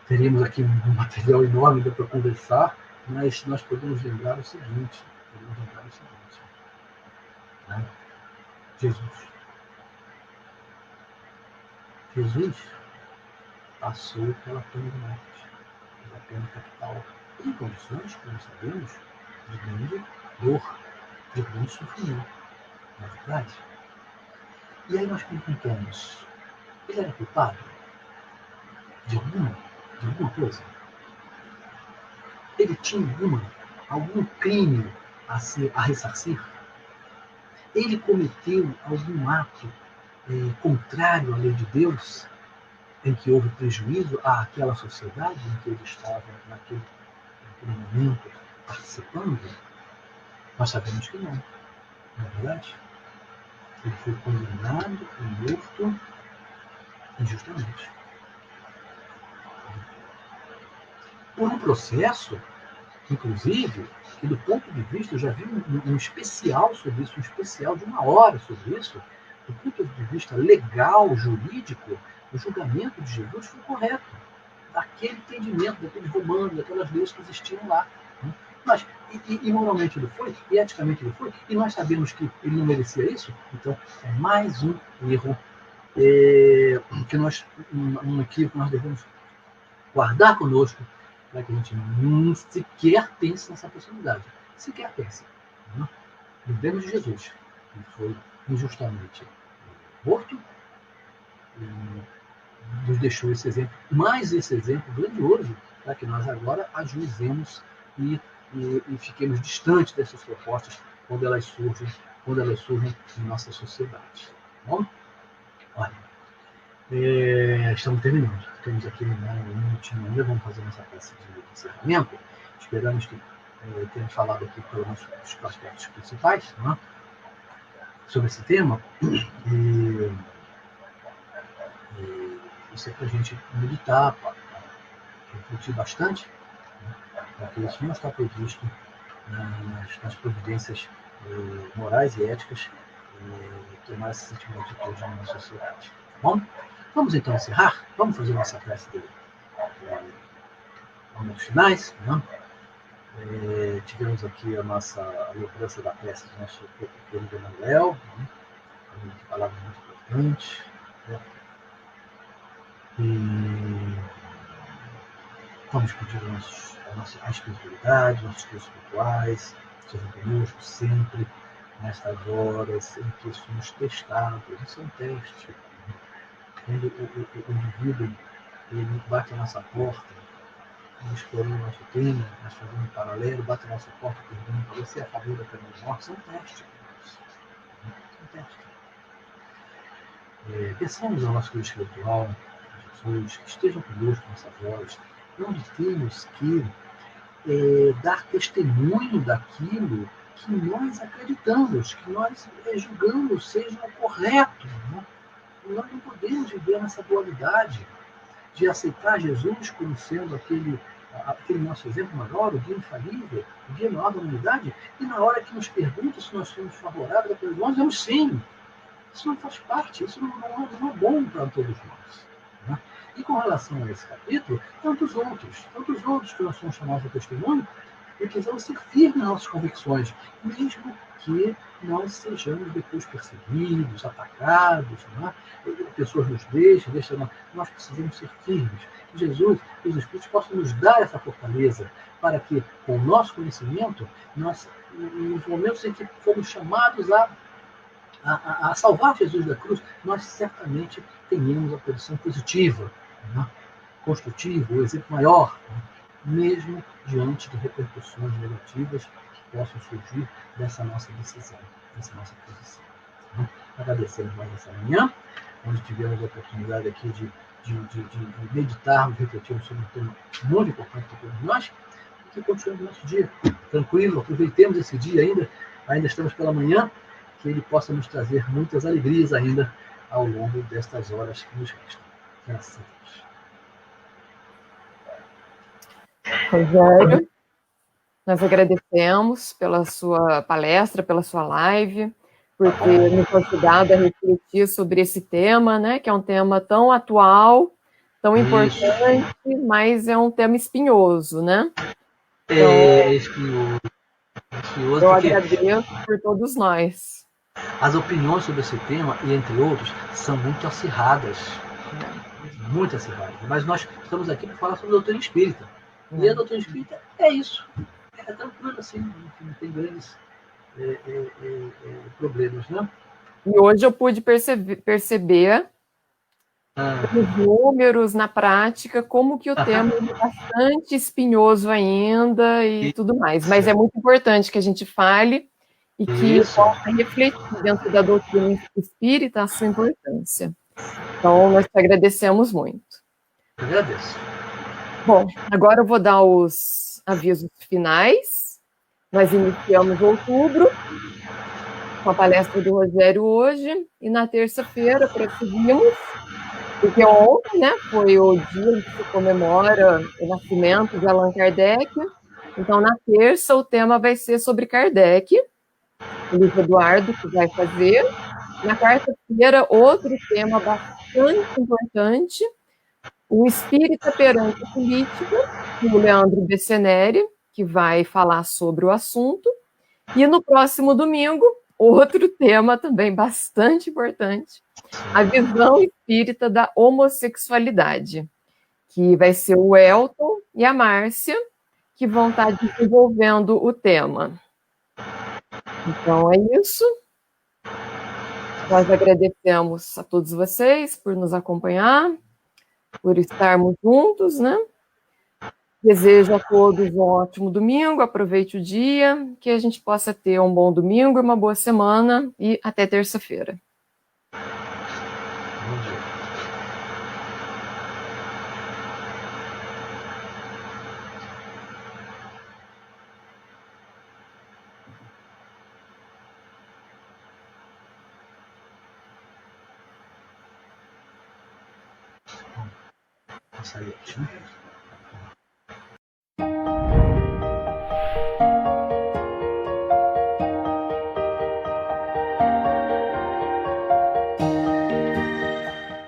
Teríamos aqui um material enorme para conversar, mas nós podemos lembrar o seguinte. Né? Jesus passou pela pena de morte, pela pena capital, em condições, como sabemos, de grande dor, de grande sofrimento. Não é verdade? E aí nós perguntamos, ele era culpado de alguma coisa? Ele tinha algum crime a ressarcir? Ele cometeu algum ato contrário à lei de Deus, em que houve prejuízo àquela sociedade em que ele estava naquele momento participando? Nós sabemos que não. Não é verdade? Ele foi condenado e morto injustamente. Por um processo, inclusive, que do ponto de vista, eu já vi um especial sobre isso, um especial de 1 hora sobre isso, do ponto de vista legal, jurídico, o julgamento de Jesus foi correto. Daquele entendimento, daqueles romanos, daquelas leis que existiam lá. Mas, e moralmente ele foi, e eticamente ele foi, e nós sabemos que ele não merecia isso, então é mais um erro um equívoco que nós devemos guardar conosco, para que a gente não sequer pense nessa possibilidade. Sequer pense. Lembremos de Jesus, que foi injustamente morto, e nos deixou esse exemplo, mais esse exemplo grandioso, para que nós agora ajuizemos e fiquemos distantes dessas propostas quando elas surgem em nossa sociedade. Tá bom? Olha, estamos terminando. Temos aqui um minutinho ainda, vamos fazer nossa peça de encerramento. Esperamos que tenhamos falado aqui pelo menos os aspectos principais, né, sobre esse tema. Isso é para a gente meditar, para refletir bastante, né, porque isso não está previsto nas providências morais e éticas que mais se sentimos de todos na nossa sociedade. Tá bom? Vamos então encerrar? Vamos fazer nossa prece de momentos finais, né? Tivemos aqui a lembrança da peça do nosso querido Emanuel, né? Uma palavra muito importante. Né? E vamos pedir a espiritualidade, nossos filhos espirituais, sejam conosco sempre, nestas horas em que somos testados. Isso é um teste. Quando o indivíduo ele bate a nossa porta, explorando o nosso tema, nós fazemos um paralelo, bate a nossa porta pergunta: você é a favor da pena de morte? Isso é um teste. É um teste. Peçamos ao nosso Deus espiritual, a Jesus, que estejam conosco nessas horas. Não temos que dar testemunho daquilo que nós acreditamos, que nós julgamos seja o correto. Né? Nós não podemos viver nessa dualidade de aceitar Jesus como sendo aquele nosso exemplo maior, o guia infalível, o guia maior da humanidade, e na hora que nos perguntam se nós somos favoráveis a todos nós, dizemos sim. Isso não faz parte, isso não é bom para todos nós. Né? E com relação a esse capítulo, tantos outros que nós somos chamados a testemunho, e precisamos ser firmes nas nossas convicções, mesmo que nós sejamos depois perseguidos, atacados, né? Pessoas nos deixam, nós precisamos ser firmes. Que Jesus e os Espíritos possam nos dar essa fortaleza para que, com o nosso conhecimento, nós, nos momentos em que fomos chamados a salvar Jesus da cruz, nós certamente tenhamos a posição positiva, né? Construtiva, o exemplo maior, né? Mesmo diante de repercussões negativas que possam surgir dessa nossa decisão, dessa nossa posição. Né? Agradecemos mais essa manhã, onde tivemos a oportunidade aqui de meditarmos, refletirmos sobre um tema muito importante para todos nós, e que continuemos o nosso dia tranquilo, aproveitemos esse dia ainda estamos pela manhã, que ele possa nos trazer muitas alegrias ainda ao longo destas horas que nos restam. Graças a Deus. Rogério, nós agradecemos pela sua palestra, pela sua live, por ter nos ajudado a refletir sobre esse tema, né, que é um tema tão atual, tão importante, mas é um tema espinhoso, né? Então, espinhoso. Eu agradeço por todos nós. As opiniões sobre esse tema, e entre outros, são muito acirradas. Muito acirradas. Mas nós estamos aqui para falar sobre a doutrina espírita. E a doutrina espírita é isso. É tranquilo assim, não tem grandes problemas, né? E hoje eu pude perceber os números na prática, como que o tema é bastante espinhoso ainda e tudo mais. Mas é muito importante que a gente fale e que possa refletir dentro da doutrina espírita a sua importância. Então, nós te agradecemos muito. Agradeço. Bom, agora eu vou dar os avisos finais. Nós iniciamos outubro com a palestra do Rogério hoje, e na terça-feira prosseguimos, porque ontem, né, foi o dia em que se comemora o nascimento de Allan Kardec. Então, na terça, o tema vai ser sobre Kardec, o Luiz Eduardo que vai fazer. Na quarta-feira, outro tema bastante importante, o Espírita perante a Política, o Leandro Besseneri, que vai falar sobre o assunto. E no próximo domingo, outro tema também bastante importante, a visão espírita da homossexualidade, que vai ser o Elton e a Márcia, que vão estar desenvolvendo o tema. Então é isso. Nós agradecemos a todos vocês por nos acompanhar, por estarmos juntos, né? Desejo a todos um ótimo domingo, aproveite o dia, que a gente possa ter um bom domingo, uma boa semana e até terça-feira. Bom dia. Vou sair aqui.